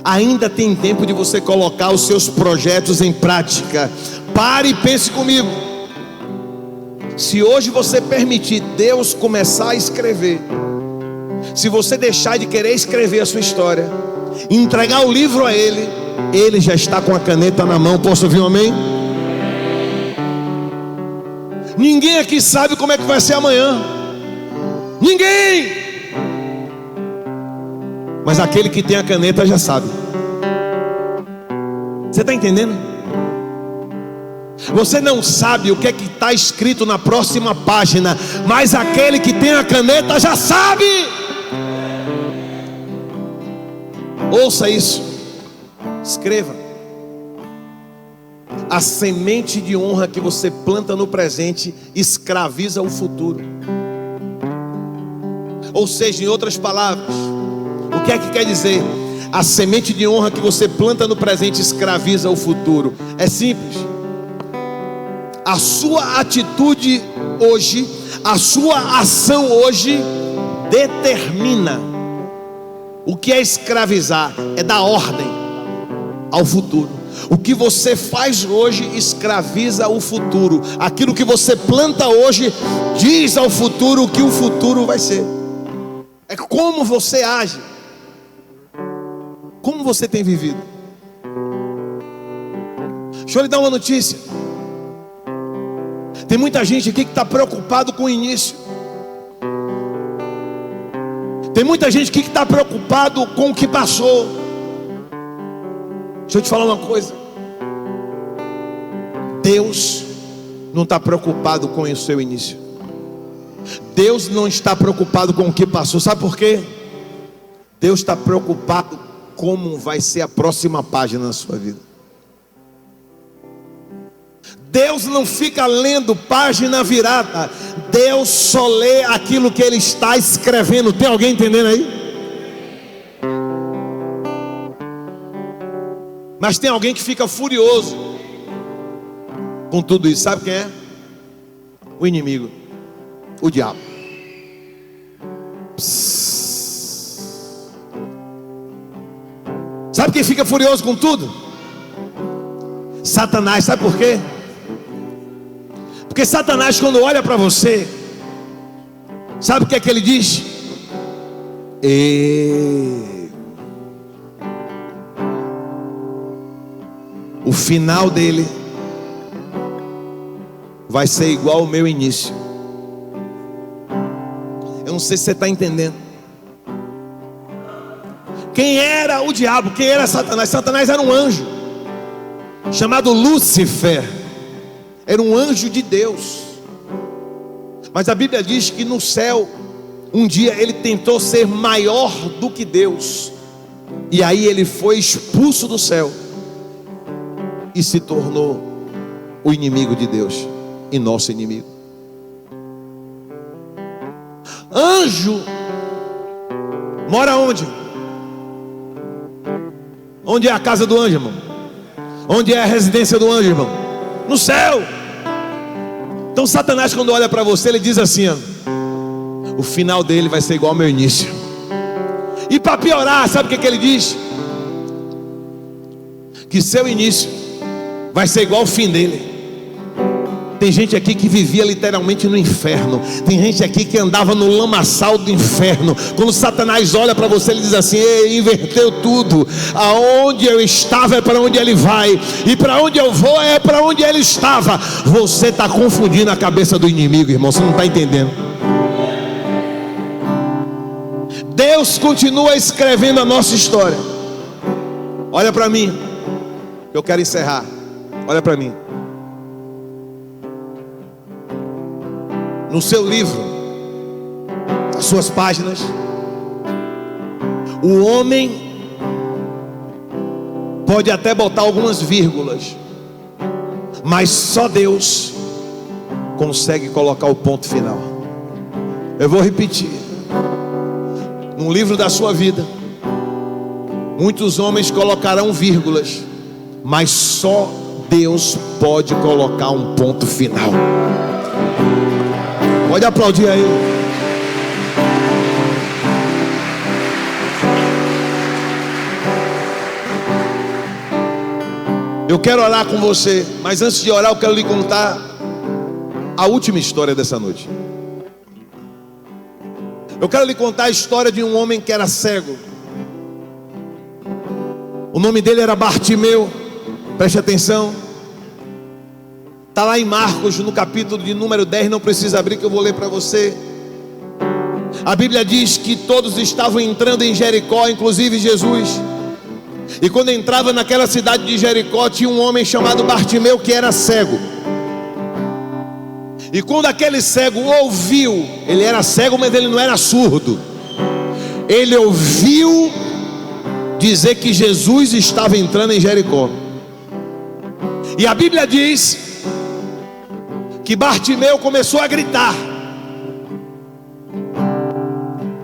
Ainda tem tempo de você colocar os seus projetos em prática. Pare e pense comigo. Se hoje você permitir Deus começar a escrever, se você deixar de querer escrever a sua história, entregar o livro a Ele, Ele já está com a caneta na mão. Posso ouvir um amém? Ninguém aqui sabe como é que vai ser amanhã. Ninguém. Mas aquele que tem a caneta já sabe. Você está entendendo? Você não sabe o que é que está escrito na próxima página, mas aquele que tem a caneta já sabe. Ouça isso. Escreva. A semente de honra que você planta no presente escraviza o futuro. Ou seja, em outras palavras, o que é que quer dizer? A semente de honra que você planta no presente escraviza o futuro. É simples. A sua atitude hoje, a sua ação hoje determina. O que é escravizar? É dar ordem ao futuro. O que você faz hoje escraviza o futuro. Aquilo que você planta hoje diz ao futuro o que o futuro vai ser. É como você age. Como você tem vivido. Deixa eu lhe dar uma notícia. Tem muita gente aqui que está preocupado com o início. Tem muita gente aqui que está preocupado com o que passou. Deixa eu te falar uma coisa. Deus não está preocupado com o seu início. Deus não está preocupado com o que passou. Sabe por quê? Deus está preocupado como vai ser a próxima página na sua vida. Deus não fica lendo página virada. Deus só lê aquilo que Ele está escrevendo. Tem alguém entendendo aí? Mas tem alguém que fica furioso com tudo isso. Sabe quem é? O inimigo. O diabo. Sabe quem fica furioso com tudo? Satanás. Sabe por quê? Porque Satanás, quando olha para você, sabe o que é que ele diz? O final dele vai ser igual ao meu início. Eu não sei se você está entendendo. Quem era o diabo? Quem era Satanás? Satanás era um anjo chamado Lúcifer. Era um anjo de Deus. Mas a Bíblia diz que no céu, um dia ele tentou ser maior do que Deus. E aí ele foi expulso do céu e se tornou o inimigo de Deus e nosso inimigo. Anjo mora onde? Onde é a casa do anjo, irmão? Onde é a residência do anjo, irmão? No céu. Então Satanás, quando olha para você, ele diz assim, ó: o final dele vai ser igual ao meu início. E para piorar, sabe o que ele diz? Que seu início vai ser igual ao fim dele. Tem gente aqui que vivia literalmente no inferno. Tem gente aqui que andava no lamaçal do inferno. Quando Satanás olha para você, ele diz assim: ei, inverteu tudo. Aonde eu estava é para onde ele vai, e para onde eu vou é para onde ele estava. Você está confundindo a cabeça do inimigo, irmão. Você não está entendendo. Deus continua escrevendo a nossa história. Olha para mim, eu quero encerrar. Olha para mim. No seu livro, nas suas páginas, o homem pode até botar algumas vírgulas, mas só Deus consegue colocar o ponto final. Eu vou repetir. No livro da sua vida, muitos homens colocarão vírgulas, mas só Deus pode colocar um ponto final. Pode aplaudir aí. Eu quero orar com você, mas antes de orar eu quero lhe contar a última história dessa noite. Eu quero lhe contar a história de um homem que era cego. O nome dele era Bartimeu. Preste atenção. Está lá em Marcos, no capítulo de número 10. Não precisa abrir que eu vou ler para você. A Bíblia diz que todos estavam entrando em Jericó, inclusive Jesus. E quando entrava naquela cidade de Jericó, tinha um homem chamado Bartimeu que era cego. E quando aquele cego ouviu, ele era cego, mas ele não era surdo. Ele ouviu dizer que Jesus estava entrando em Jericó. E a Bíblia diz que Bartimeu começou a gritar: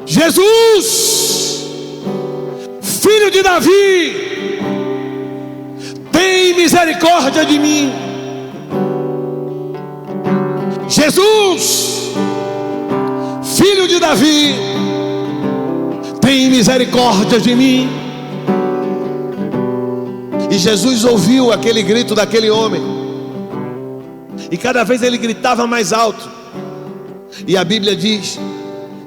Jesus, filho de Davi, tem misericórdia de mim. Jesus, filho de Davi, tem misericórdia de mim. E Jesus ouviu aquele grito daquele homem, e cada vez ele gritava mais alto. E a Bíblia diz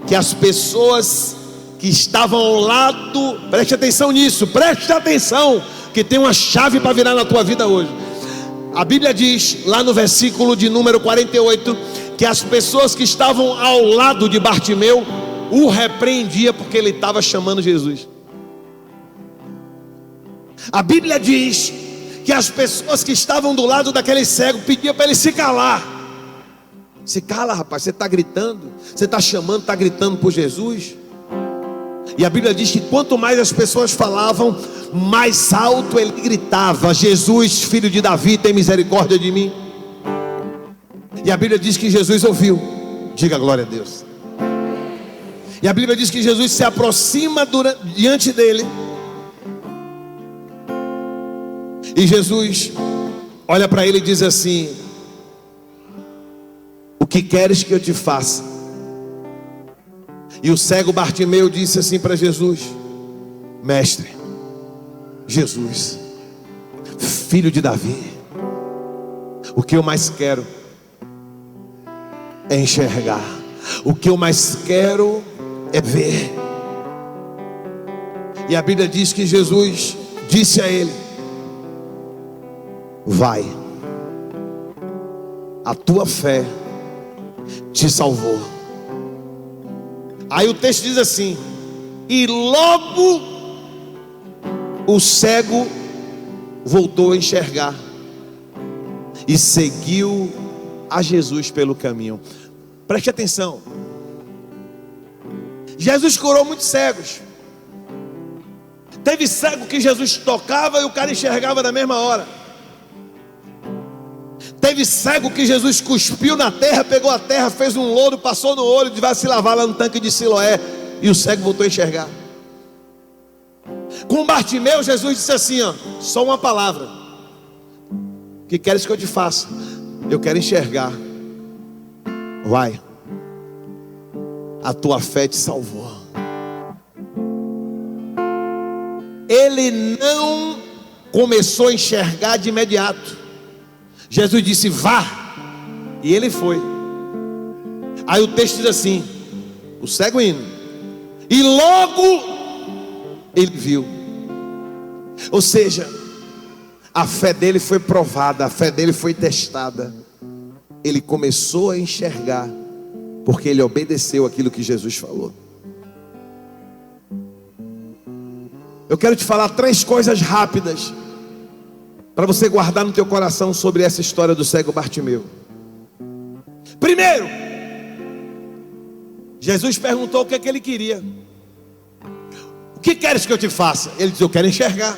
que as pessoas que estavam ao lado, preste atenção nisso, preste atenção, que tem uma chave para virar na tua vida hoje. A Bíblia diz, lá no versículo de número 48, que as pessoas que estavam ao lado de Bartimeu o repreendia porque ele estava chamando Jesus. A Bíblia diz que as pessoas que estavam do lado daquele cego pediam para ele se calar. Se cala, rapaz, você está gritando, você está chamando, está gritando por Jesus. E a Bíblia diz que quanto mais as pessoas falavam, mais alto ele gritava: Jesus, filho de Davi, tem misericórdia de mim. E a Bíblia diz que Jesus ouviu. Diga glória a Deus. E a Bíblia diz que Jesus se aproxima diante dele. E Jesus olha para ele e diz assim: o que queres que eu te faça? E o cego Bartimeu disse assim para Jesus: Mestre, Jesus, filho de Davi, o que eu mais quero é enxergar. O que eu mais quero é ver. E a Bíblia diz que Jesus disse a ele: vai, a tua fé te salvou. Aí o texto diz assim: e logo o cego voltou a enxergar e seguiu a Jesus pelo caminho. Preste atenção. Jesus curou muitos cegos. Teve cego que Jesus tocava e o cara enxergava na mesma hora. Teve cego que Jesus cuspiu na terra, pegou a terra, fez um lodo, passou no olho, vai se lavar lá no tanque de Siloé, e o cego voltou a enxergar. Com Bartimeu, Jesus disse assim: ó, só uma palavra: o que queres que eu te faça? Eu quero enxergar. Vai, a tua fé te salvou. Ele não começou a enxergar de imediato. Jesus disse: vá, e ele foi. Aí o texto diz assim: o cego indo, e logo ele viu. Ou seja, a fé dele foi provada, a fé dele foi testada. Ele começou a enxergar, porque ele obedeceu aquilo que Jesus falou. Eu quero te falar 3 coisas rápidas para você guardar no teu coração sobre essa história do cego Bartimeu. Primeiro, Jesus perguntou o que é que ele queria. O que queres que eu te faça? Ele disse: eu quero enxergar.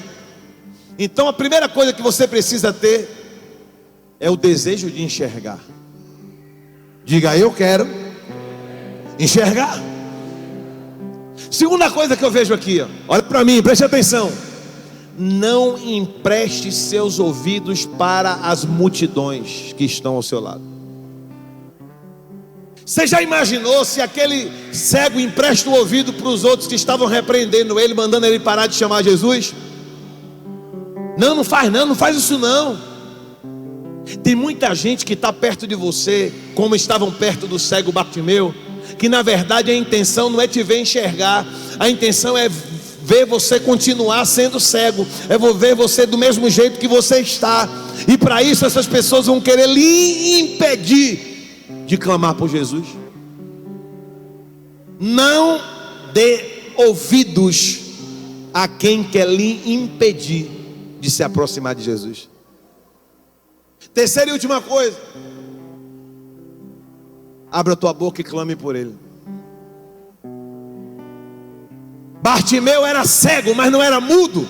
Então a primeira coisa que você precisa ter é o desejo de enxergar. Diga: eu quero enxergar. Segunda coisa que eu vejo aqui, ó, olha para mim, preste atenção. Não empreste seus ouvidos para as multidões que estão ao seu lado. Você já imaginou se aquele cego empresta o ouvido para os outros que estavam repreendendo ele, mandando ele parar de chamar Jesus? Não, não faz isso não. Tem muita gente que está perto de você, como estavam perto do cego Bartimeu, que na verdade a intenção não é te ver enxergar, a intenção é ver você continuar sendo cego, é ver você do mesmo jeito que você está. E para isso essas pessoas vão querer lhe impedir de clamar por Jesus. Não dê ouvidos a quem quer lhe impedir de se aproximar de Jesus. Terceira e última coisa: abra a tua boca e clame por ele. Bartimeu era cego, mas não era mudo.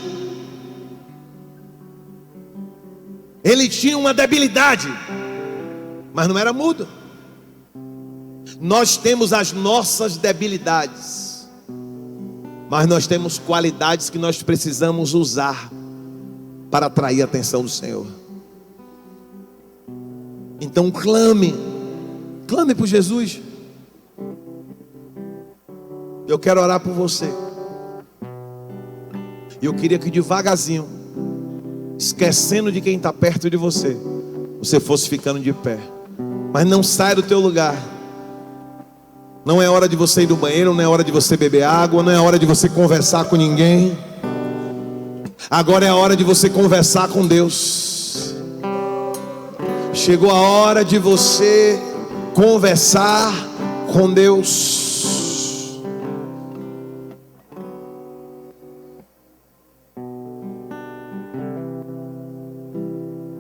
Ele tinha uma debilidade, mas não era mudo. Nós temos as nossas debilidades, mas nós temos qualidades que nós precisamos usar para atrair a atenção do Senhor. Então clame por Jesus. Eu quero orar por você. E eu queria que devagarzinho, esquecendo de quem está perto de você, você fosse ficando de pé. Mas não saia do teu lugar. Não é hora de você ir no banheiro, não é hora de você beber água, não é hora de você conversar com ninguém. Agora é a hora de você conversar com Deus. Chegou a hora de você conversar com Deus.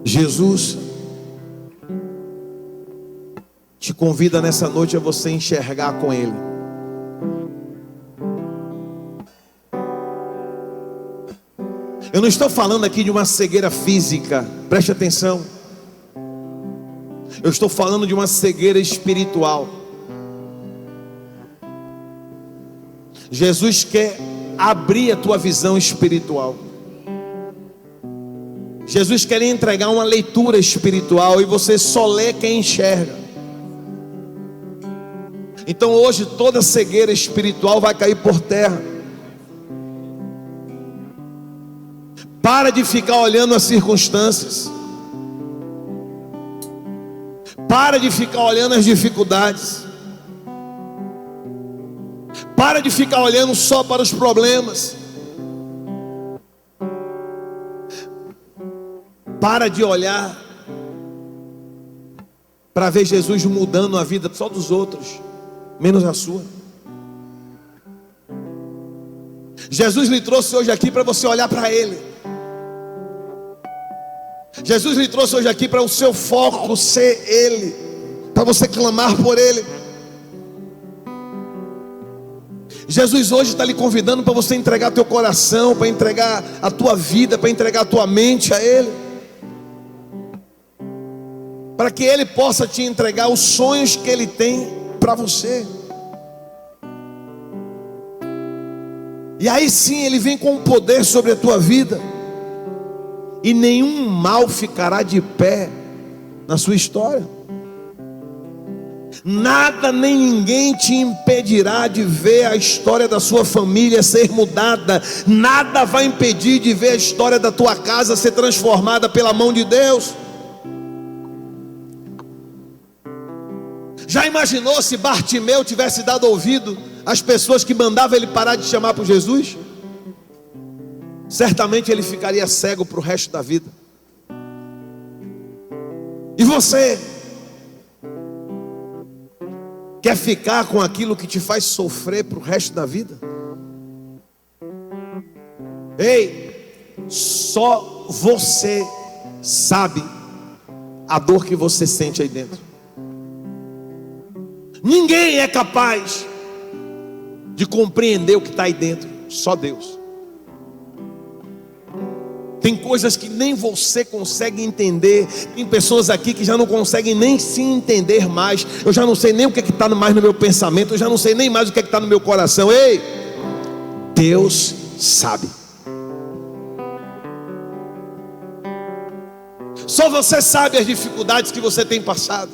Jesus te convida nessa noite a você enxergar com Ele. Eu não estou falando aqui de uma cegueira física, preste atenção. Eu estou falando de uma cegueira espiritual. Jesus quer abrir a tua visão espiritual. Jesus quer entregar uma leitura espiritual e você só lê quem enxerga. Então hoje toda cegueira espiritual vai cair por terra. Para de ficar olhando as circunstâncias. Para de ficar olhando as dificuldades. Para de ficar olhando só para os problemas. Para de olhar para ver Jesus mudando a vida só dos outros, menos a sua. Jesus lhe trouxe hoje aqui para você olhar para Ele. Jesus lhe trouxe hoje aqui para o seu foco ser Ele, para você clamar por Ele. Jesus hoje está lhe convidando para você entregar teu coração, para entregar a tua vida, para entregar a tua mente a Ele, para que Ele possa te entregar os sonhos que Ele tem para você. E aí sim Ele vem com poder sobre a tua vida, e nenhum mal ficará de pé na sua história. Nada nem ninguém te impedirá de ver a história da sua família ser mudada. Nada vai impedir de ver a história da tua casa ser transformada pela mão de Deus. Já imaginou se Bartimeu tivesse dado ouvido às pessoas que mandavam ele parar de chamar por Jesus? Certamente ele ficaria cego para o resto da vida. E você quer ficar com aquilo que te faz sofrer para o resto da vida? Ei, só você sabe a dor que você sente aí dentro. Ninguém é capaz de compreender o que está aí dentro, só Deus. Tem coisas que nem você consegue entender. Tem pessoas aqui que já não conseguem nem se entender mais. Eu já não sei nem o que está mais no meu pensamento. Eu já não sei nem mais o que está no meu coração. Ei, Deus sabe. Só você sabe as dificuldades que você tem passado.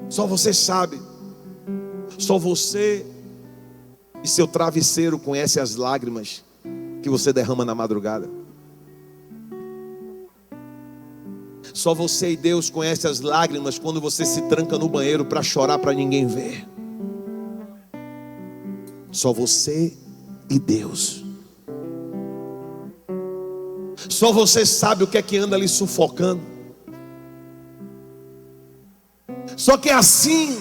Só você sabe. Só você e seu travesseiro conhecem as lágrimas que você derrama na madrugada. Só você e Deus conhecem as lágrimas quando você se tranca no banheiro para chorar para ninguém ver. Só você e Deus. Só você sabe o que é que anda ali sufocando. Só que assim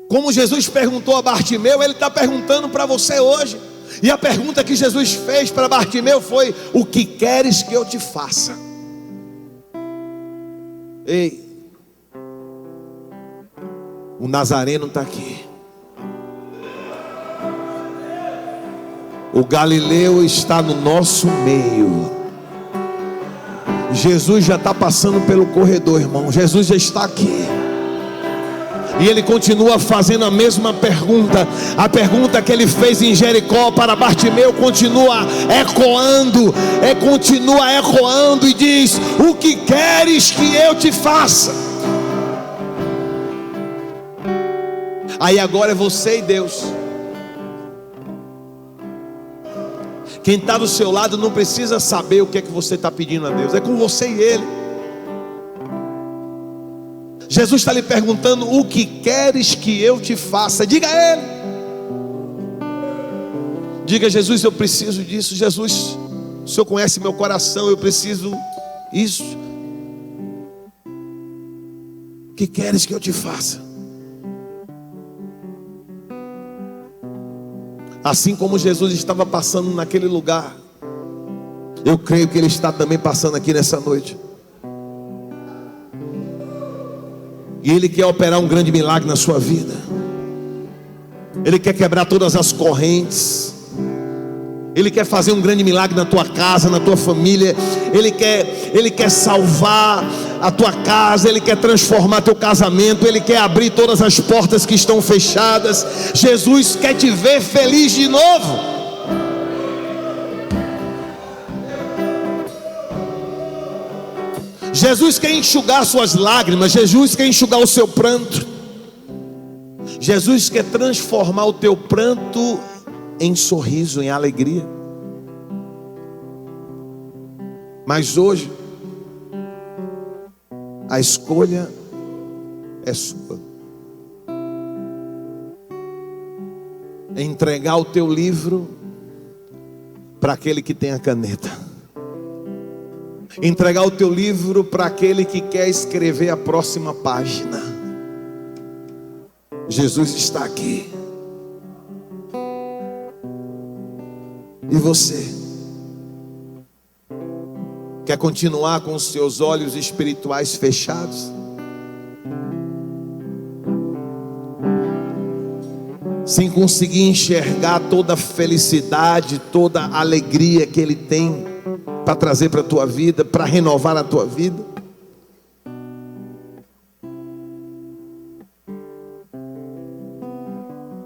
como Jesus perguntou a Bartimeu, Ele está perguntando para você hoje. E a pergunta que Jesus fez para Bartimeu foi: o que queres que eu te faça? Ei, o Nazareno está aqui. O Galileu está no nosso meio. Jesus já está passando pelo corredor, irmão. Jesus já está aqui. E ele continua fazendo a mesma pergunta. A pergunta que ele fez em Jericó para Bartimeu continua ecoando e diz: o que queres que eu te faça? Aí agora é você e Deus. Quem está do seu lado não precisa saber o que é que você está pedindo a Deus. É com você e Ele. Jesus está lhe perguntando: o que queres que eu te faça? Diga a Ele. Diga: Jesus, eu preciso disso. Jesus, o Senhor conhece meu coração, eu preciso isso. O que queres que eu te faça? Assim como Jesus estava passando naquele lugar, eu creio que Ele está também passando aqui nessa noite. E Ele quer operar um grande milagre na sua vida. Ele quer quebrar todas as correntes. Ele quer fazer um grande milagre na tua casa, na tua família. Ele quer salvar a tua casa. Ele quer transformar teu casamento. Ele quer abrir todas as portas que estão fechadas. Jesus quer te ver feliz de novo. Jesus quer enxugar suas lágrimas. Jesus quer enxugar o seu pranto. Jesus quer transformar o teu pranto em sorriso, em alegria. Mas hoje a escolha é sua. É entregar o teu livro para aquele que tem a caneta. Entregar o teu livro para aquele que quer escrever a próxima página. Jesus está aqui. E você quer continuar com os seus olhos espirituais fechados? Sem conseguir enxergar toda a felicidade, toda a alegria que Ele tem para trazer para a tua vida, para renovar a tua vida?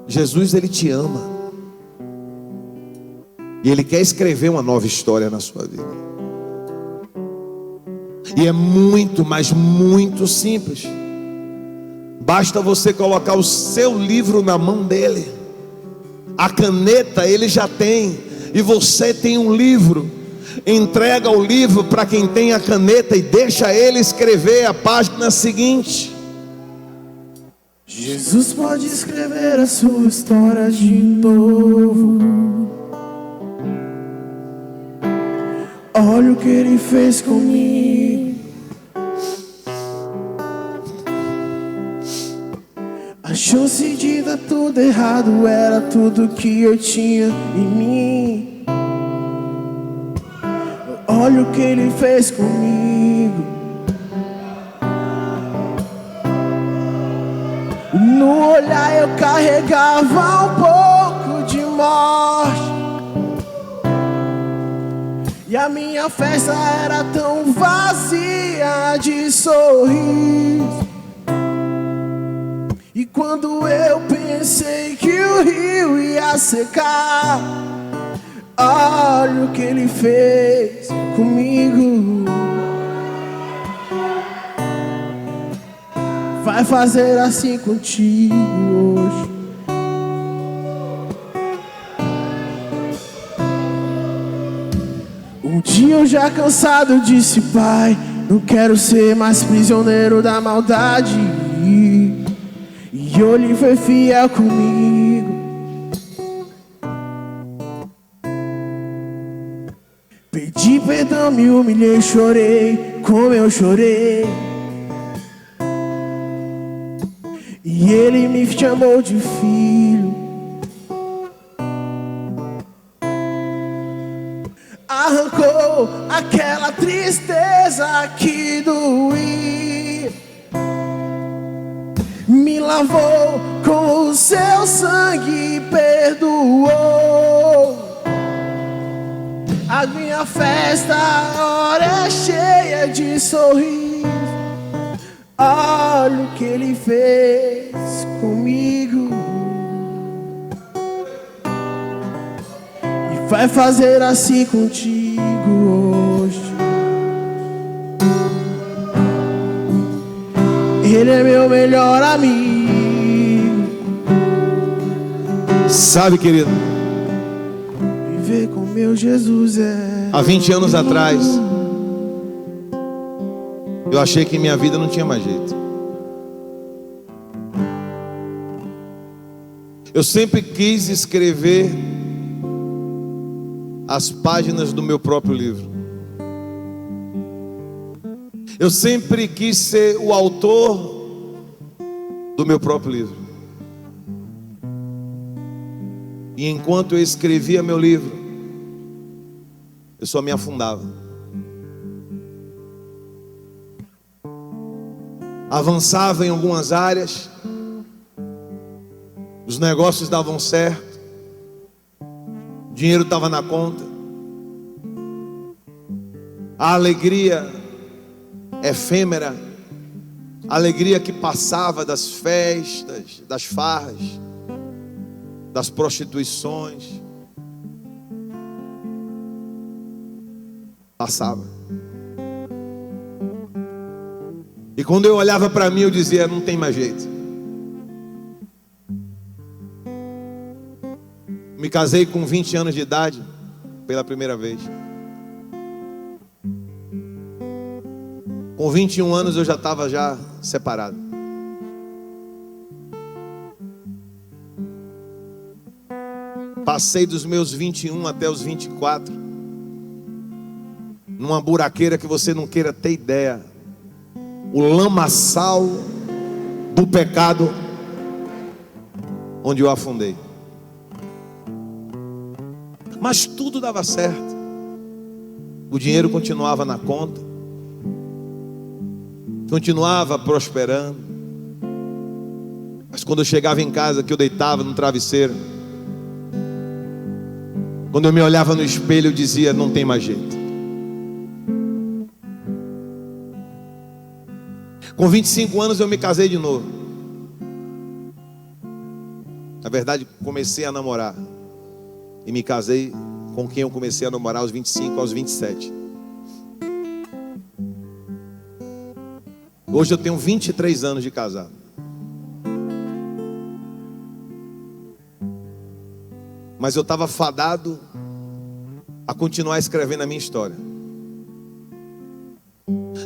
Jesus, Ele te ama. E Ele quer escrever uma nova história na sua vida. E é muito, mas muito simples. Basta você colocar o seu livro na mão dele. A caneta ele já tem, e você tem um livro. Entrega o livro para quem tem a caneta e deixa ele escrever a página seguinte. Jesus pode escrever a sua história de novo. Olha o que ele fez comigo. A chance de dar tudo errado era tudo que eu tinha em mim. Olha o que ele fez comigo. No olhar eu carregava um pouco de morte, e a minha festa era tão vazia de sorriso. E quando eu pensei que o rio ia secar, olha o que ele fez comigo. Vai fazer assim contigo hoje. Um dia eu já cansado disse: pai, não quero ser mais prisioneiro da maldade. E ele foi fiel comigo. Pedi perdão, me humilhei, chorei como eu chorei. E ele me chamou de filho. Arrancou aquela tristeza que doía, me lavou com o seu sangue e perdoou. A minha festa agora é cheia de sorriso. Olha o que ele fez comigo. E vai fazer assim contigo hoje. Ele é meu melhor amigo. Sabe, querido, viver com meu Jesus é... Há 20 anos atrás eu achei que minha vida não tinha mais jeito. Eu sempre quis escrever as páginas do meu próprio livro. Eu sempre quis ser o autor do meu próprio livro. E enquanto eu escrevia meu livro, eu só me afundava. Avançava em algumas áreas, os negócios davam certo, o dinheiro estava na conta, a alegria efêmera, a alegria que passava das festas, das farras, das prostituições, passava. E quando eu olhava para mim, eu dizia: não tem mais jeito. Me casei com 20 anos de idade, pela primeira vez. Com 21 anos eu já estava separado. Passei dos meus 21 até os 24, numa buraqueira que você não queira ter ideia. O lamaçal do pecado, onde eu afundei. Mas tudo dava certo. O dinheiro continuava na conta, continuava prosperando. Mas quando eu chegava em casa, que eu deitava no travesseiro, quando eu me olhava no espelho, eu dizia: não tem mais jeito. Com 25 anos eu me casei de novo. Na verdade, comecei a namorar. E me casei com quem eu comecei a namorar aos 25, aos 27. Hoje eu tenho 23 anos de casado. Mas eu estava fadado a continuar escrevendo a minha história.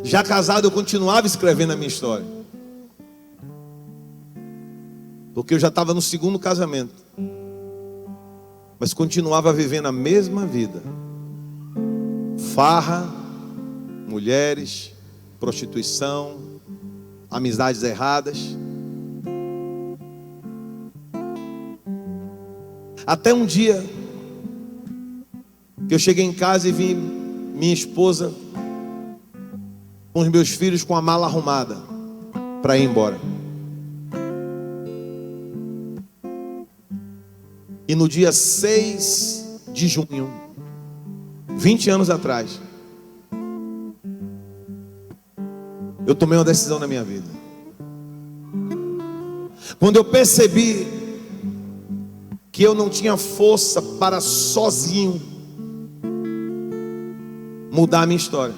Já casado, eu continuava escrevendo a minha história. Porque eu já estava no segundo casamento. Mas continuava vivendo a mesma vida. Farra, mulheres, prostituição, amizades erradas. Até um dia que eu cheguei em casa e vi minha esposa com os meus filhos com a mala arrumada para ir embora. E no dia 6 de junho, 20 anos atrás, eu tomei uma decisão na minha vida. Quando eu percebi que eu não tinha força para sozinho mudar a minha história,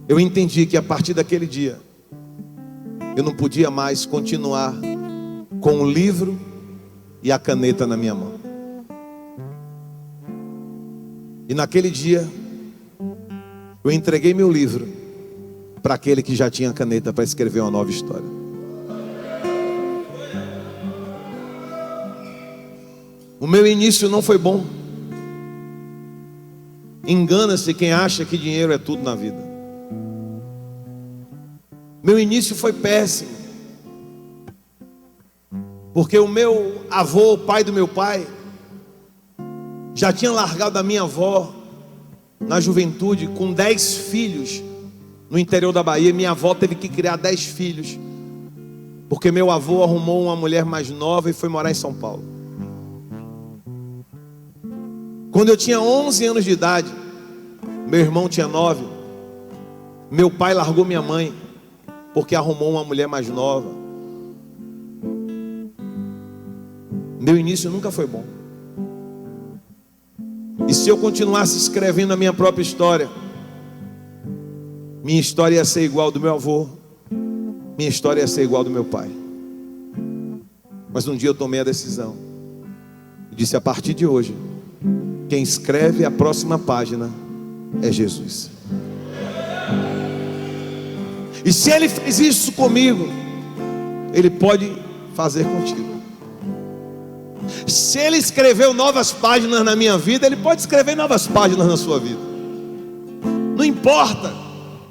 eu entendi que a partir daquele dia eu não podia mais continuar com o livro e a caneta na minha mão. E naquele dia eu entreguei meu livro para aquele que já tinha caneta para escrever uma nova história. O meu início não foi bom. Engana-se quem acha que dinheiro é tudo na vida. Meu início foi péssimo. Porque o meu avô, o pai do meu pai, já tinha largado a minha avó na juventude com 10 filhos no interior da Bahia. Minha avó teve que criar 10 filhos, porque meu avô arrumou uma mulher mais nova e foi morar em São Paulo. Quando eu tinha 11 anos de idade, meu irmão tinha 9, meu pai largou minha mãe, porque arrumou uma mulher mais nova. Meu início nunca foi bom. E se eu continuasse escrevendo a minha própria história, minha história ia ser igual do meu avô, minha história ia ser igual do meu pai. Mas um dia eu tomei a decisão e disse: a partir de hoje, quem escreve a próxima página é Jesus. E se Ele fez isso comigo, Ele pode fazer contigo. Se Ele escreveu novas páginas na minha vida, Ele pode escrever novas páginas na sua vida. Não importa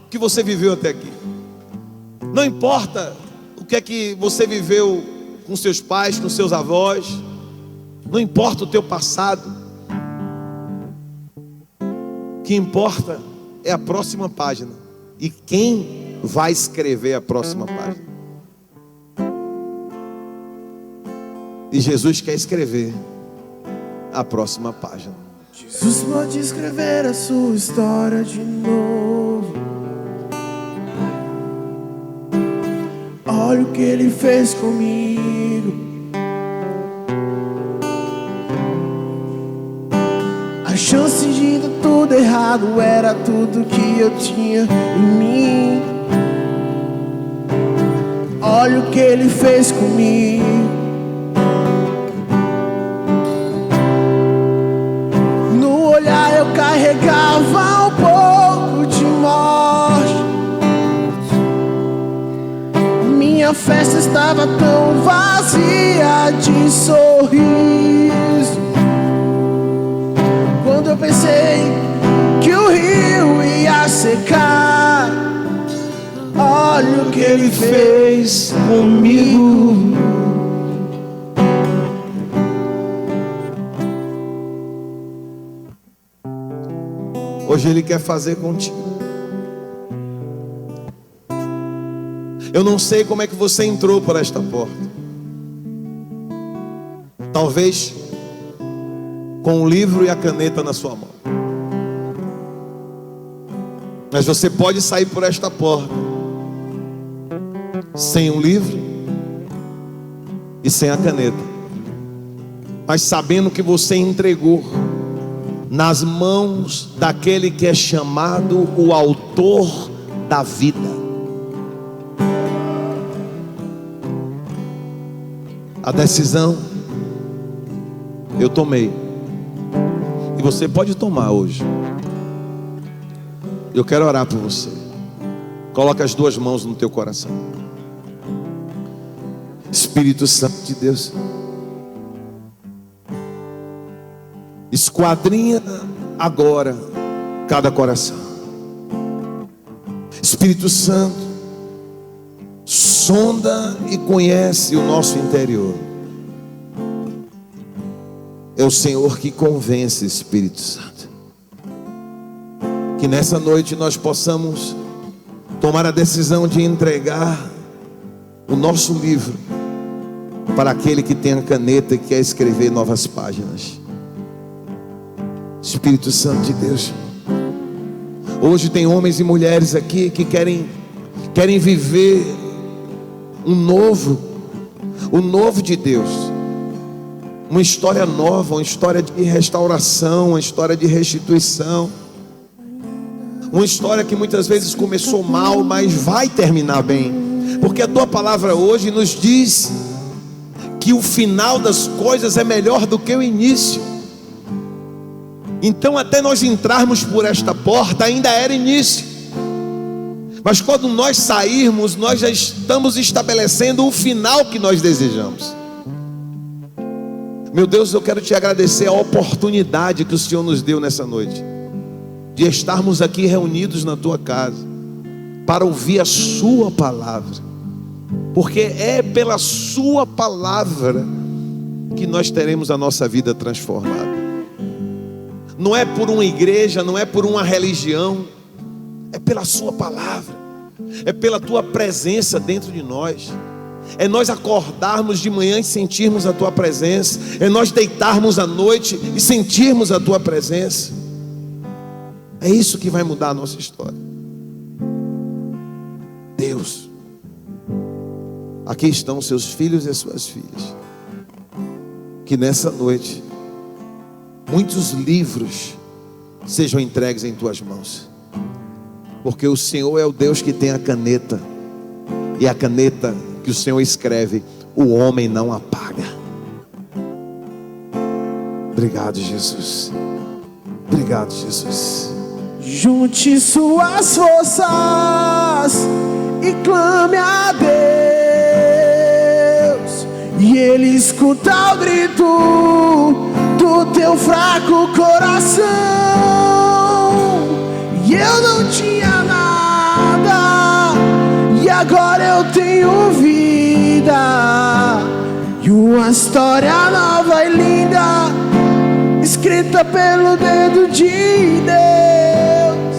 o que você viveu até aqui. Não importa o que é que você viveu com seus pais, com seus avós. Não importa o teu passado. O que importa é a próxima página. E quem vai escrever a próxima página? E Jesus quer escrever a próxima página. Jesus pode escrever a sua história de novo. Olha o que Ele fez comigo. A chance de dar tudo errado era tudo que eu tinha em mim. Olha o que Ele fez comigo. Eu carregava um pouco de morte. Minha festa estava tão vazia de sorriso. Quando eu pensei que o rio ia secar, olha o que Ele fez comigo. Hoje Ele quer fazer contigo. Eu não sei como é que você entrou por esta porta. Talvez com o livro e a caneta na sua mão. Mas você pode sair por esta porta sem o livro e sem a caneta, mas sabendo que você entregou nas mãos daquele que é chamado o autor da vida. A decisão eu tomei, e você pode tomar hoje. Eu quero orar por você. Coloca as duas mãos no teu coração. Espírito Santo de Deus, esquadrinha agora cada coração. Espírito Santo, sonda e conhece o nosso interior. É o Senhor que convence, Espírito Santo. Que nessa noite nós possamos tomar a decisão de entregar o nosso livro para aquele que tem a caneta e quer escrever novas páginas. Espírito Santo de Deus, hoje tem homens e mulheres aqui que querem viver o novo de Deus, uma história nova, uma história de restauração, uma história de restituição, uma história que muitas vezes começou mal, mas vai terminar bem, porque a tua palavra hoje nos diz que o final das coisas é melhor do que o início. Então até nós entrarmos por esta porta ainda era início, mas quando nós sairmos, nós já estamos estabelecendo o final que nós desejamos. Meu Deus, eu quero te agradecer a oportunidade que o Senhor nos deu nessa noite, de estarmos aqui reunidos na tua casa, para ouvir a sua palavra, porque é pela sua palavra que nós teremos a nossa vida transformada. Não é por uma igreja, não é por uma religião, é pela sua palavra, é pela tua presença dentro de nós. É nós acordarmos de manhã e sentirmos a tua presença, é nós deitarmos à noite e sentirmos a tua presença. É isso que vai mudar a nossa história. Deus, aqui estão seus filhos e as suas filhas, que nessa noite muitos livros sejam entregues em tuas mãos, porque o Senhor é o Deus que tem a caneta, e a caneta que o Senhor escreve, o homem não apaga. Obrigado, Jesus. Obrigado, Jesus. Junte suas forças e clame a Deus, e Ele escuta o grito do teu fraco coração. E eu não tinha nada, e agora eu tenho vida, e uma história nova e linda, escrita pelo dedo de Deus,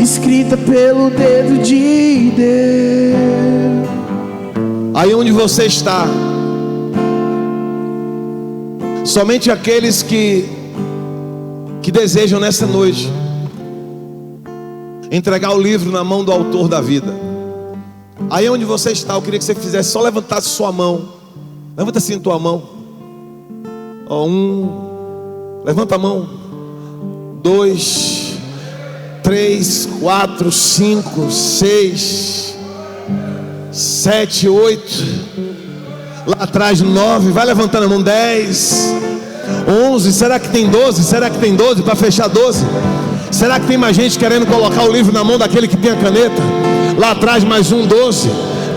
escrita pelo dedo de Deus. Aí onde você está, somente aqueles que desejam nessa noite entregar o livro na mão do autor da vida. Aí onde você está, eu queria que você fizesse, só levantasse sua mão. Levanta assim a tua mão. Levanta a mão. 2, 3, 4, 5, 6, 7, 8. Lá atrás 9. Vai levantando a mão. 10, 11. Será que tem 12? Será que tem 12 para fechar 12? Será que tem mais gente querendo colocar o livro na mão daquele que tem a caneta? Lá atrás mais 12.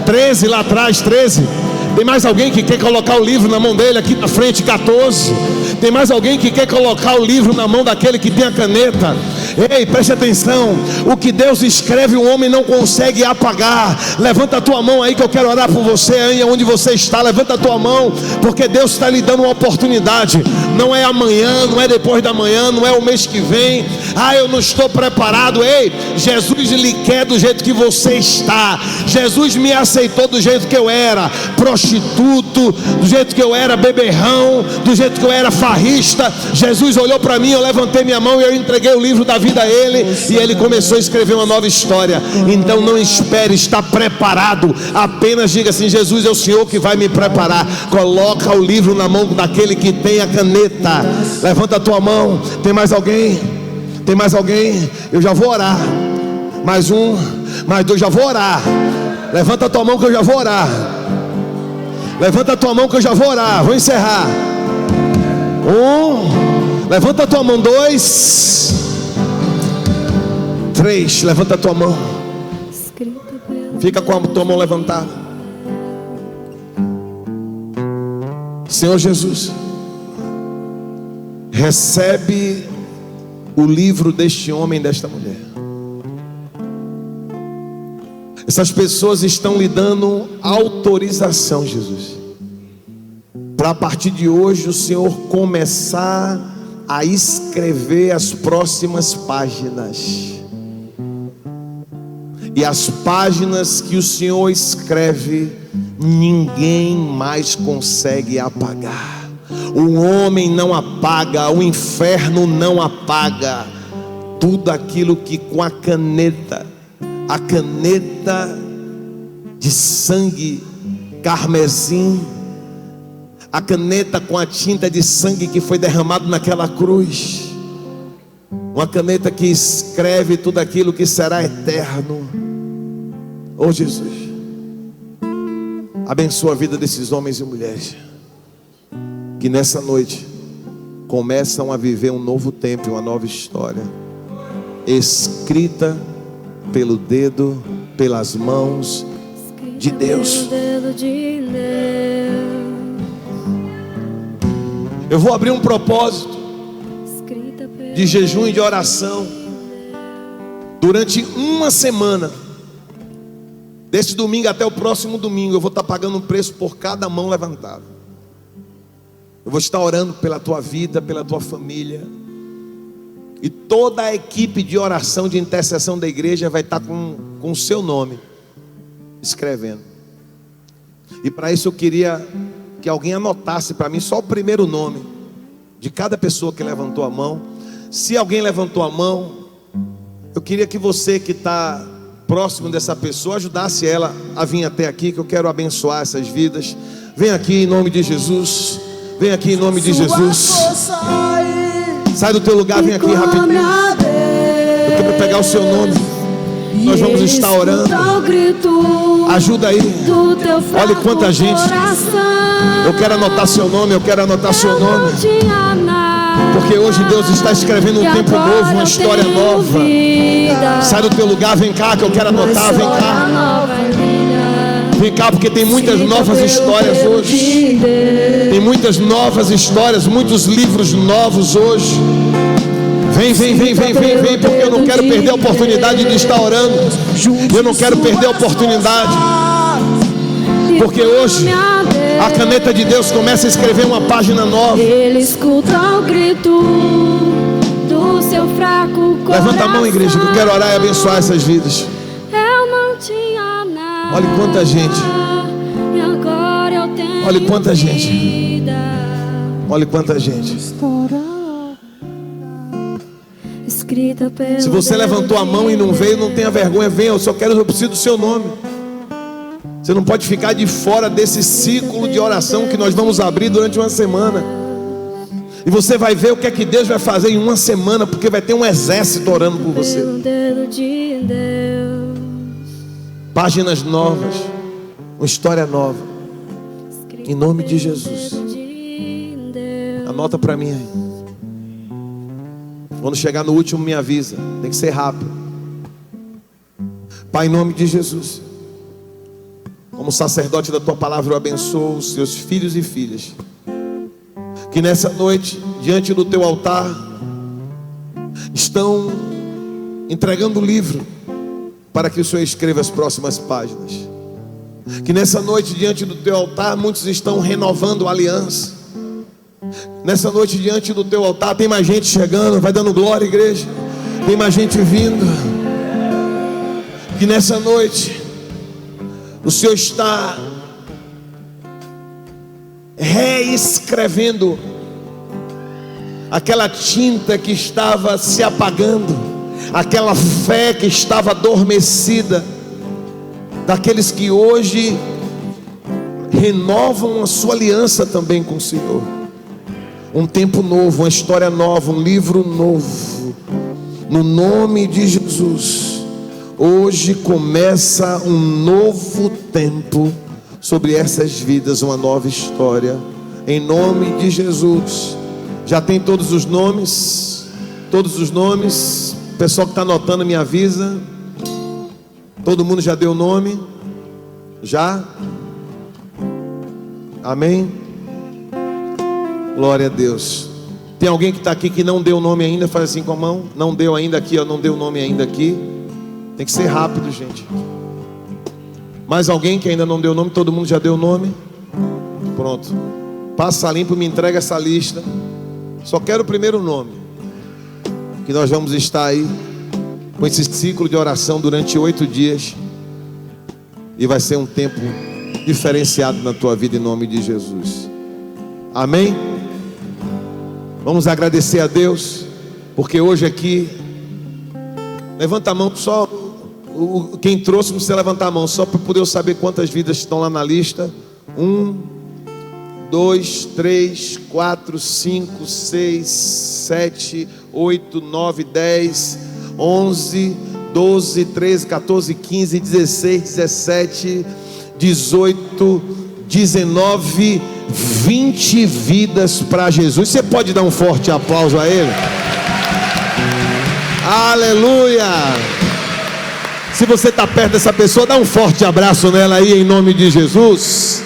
13 lá atrás, 13. Tem mais alguém que quer colocar o livro na mão dele? Aqui na frente, 14. Tem mais alguém que quer colocar o livro na mão daquele que tem a caneta? Ei, preste atenção. O que Deus escreve, o homem não consegue apagar. Levanta a tua mão aí que eu quero orar por você aí onde você está. Levanta a tua mão, porque Deus está lhe dando uma oportunidade. Não é amanhã, não é depois da manhã, não é o mês que vem. Eu não estou preparado. Ei, Jesus lhe quer do jeito que você está. Jesus me aceitou do jeito que eu era, prostituto, do jeito que eu era beberrão, do jeito que eu era farrista. Jesus olhou para mim, eu levantei minha mão e eu entreguei o livro da vida a Ele, e Ele começou a escrever uma nova história. Então não espere estar preparado, apenas diga assim: Jesus, é o Senhor que vai me preparar. Coloca o livro na mão daquele que tem a caneta. Levanta a tua mão. Tem mais alguém? Tem mais alguém? Eu já vou orar. Mais um, mais dois, já vou orar. Levanta a tua mão que eu já vou orar. Levanta a tua mão que eu já vou orar. Vou encerrar. 1. Levanta a tua mão. 2. 3. Levanta a tua mão. Fica com a tua mão levantada. Senhor Jesus, recebe o livro deste homem e desta mulher. Essas pessoas estão lhe dando autorização, Jesus, para a partir de hoje o Senhor começar a escrever as próximas páginas. E as páginas que o Senhor escreve, ninguém mais consegue apagar. O homem não apaga, o inferno não apaga. Tudo aquilo que com a caneta de sangue carmesim, a caneta com a tinta de sangue que foi derramado naquela cruz, uma caneta que escreve tudo aquilo que será eterno. Oh Jesus, abençoa a vida desses homens e mulheres que nessa noite começam a viver um novo tempo, uma nova história, escrita pelo dedo, pelas mãos de Deus. Eu vou abrir um propósito de jejum e de oração durante uma semana. Deste domingo até o próximo domingo, eu vou estar pagando um preço por cada mão levantada. Eu vou estar orando pela tua vida, pela tua família. E toda a equipe de oração, de intercessão da igreja vai estar com o seu nome escrevendo. E para isso eu queria que alguém anotasse para mim só o primeiro nome de cada pessoa que levantou a mão. Se alguém levantou a mão, eu queria que você que está próximo dessa pessoa ajudasse ela a vir até aqui, que eu quero abençoar essas vidas. Vem aqui em nome de Jesus. Vem aqui em nome de Jesus. Sai do teu lugar, vem aqui rapidinho. Eu quero pegar o seu nome. Nós vamos estar orando. Ajuda aí. Olha quanta gente. Eu quero anotar seu nome, eu quero anotar seu nome. Porque hoje Deus está escrevendo um tempo novo, uma história nova. Sai do teu lugar, vem cá que eu quero anotar, vem cá. Vem cá porque tem muitas novas histórias hoje. Tem muitas novas histórias, muitos livros novos hoje. Vem, porque eu não quero perder a oportunidade de estar orando. Eu não quero perder a oportunidade. Porque hoje a caneta de Deus começa a escrever uma página nova. Ele escuta o grito do seu fraco coração. Levanta a mão, igreja, que eu quero orar e abençoar essas vidas. Eu não tinha nada. Olha quanta gente. E agora eu tenho Olha quanta gente. vida. Olha quanta gente. Escrita pelo Se você levantou a mão e não veio, não tenha vergonha, venha. Eu preciso do seu nome. Você não pode ficar de fora desse ciclo de oração que nós vamos abrir durante uma semana. E você vai ver o que é que Deus vai fazer em uma semana, porque vai ter um exército orando por você. Páginas novas, uma história nova. Em nome de Jesus. Anota para mim aí. Quando chegar no último me avisa. Tem que ser rápido. Pai, em nome de Jesus, como sacerdote da tua palavra, eu abençoo os seus filhos e filhas que nessa noite, diante do teu altar, estão entregando o livro para que o Senhor escreva as próximas páginas. Que nessa noite, diante do teu altar, muitos estão renovando a aliança. Nessa noite, diante do teu altar, tem mais gente chegando. Vai dando glória, igreja. Tem mais gente vindo. Que nessa noite o Senhor está reescrevendo aquela tinta que estava se apagando, aquela fé que estava adormecida, daqueles que hoje renovam a sua aliança também com o Senhor. Um tempo novo, uma história nova, um livro novo. No nome de Jesus, Hoje começa um novo tempo sobre essas vidas, uma nova história, em nome de Jesus. Já tem todos os nomes? Todos os nomes. O pessoal que está anotando me avisa. Todo mundo já deu nome? Já? Amém? Glória a Deus. Tem alguém que está aqui que não deu nome ainda? Faz assim com a mão. Não deu ainda aqui, ó, não deu nome ainda aqui. Tem que ser rápido, gente. Mais alguém que ainda não deu nome? Todo mundo já deu nome? Pronto. Passa limpo, me entrega essa lista. Só quero o primeiro nome. Que nós vamos estar aí com esse ciclo de oração durante 8 dias. E vai ser um tempo diferenciado na tua vida em nome de Jesus. Amém? Vamos agradecer a Deus, porque hoje aqui, levanta a mão, só quem trouxe, não precisa levantar a mão, só para poder eu saber quantas vidas estão lá na lista. 1, 2, 3, 4, 5, 6, 7, 8, 9, 10, 11, 12, 13, 14, 15, 16, 17, 18, 19, 20 vidas para Jesus. Você pode dar um forte aplauso a Ele? Aleluia! Se você está perto dessa pessoa, dá um forte abraço nela aí em nome de Jesus.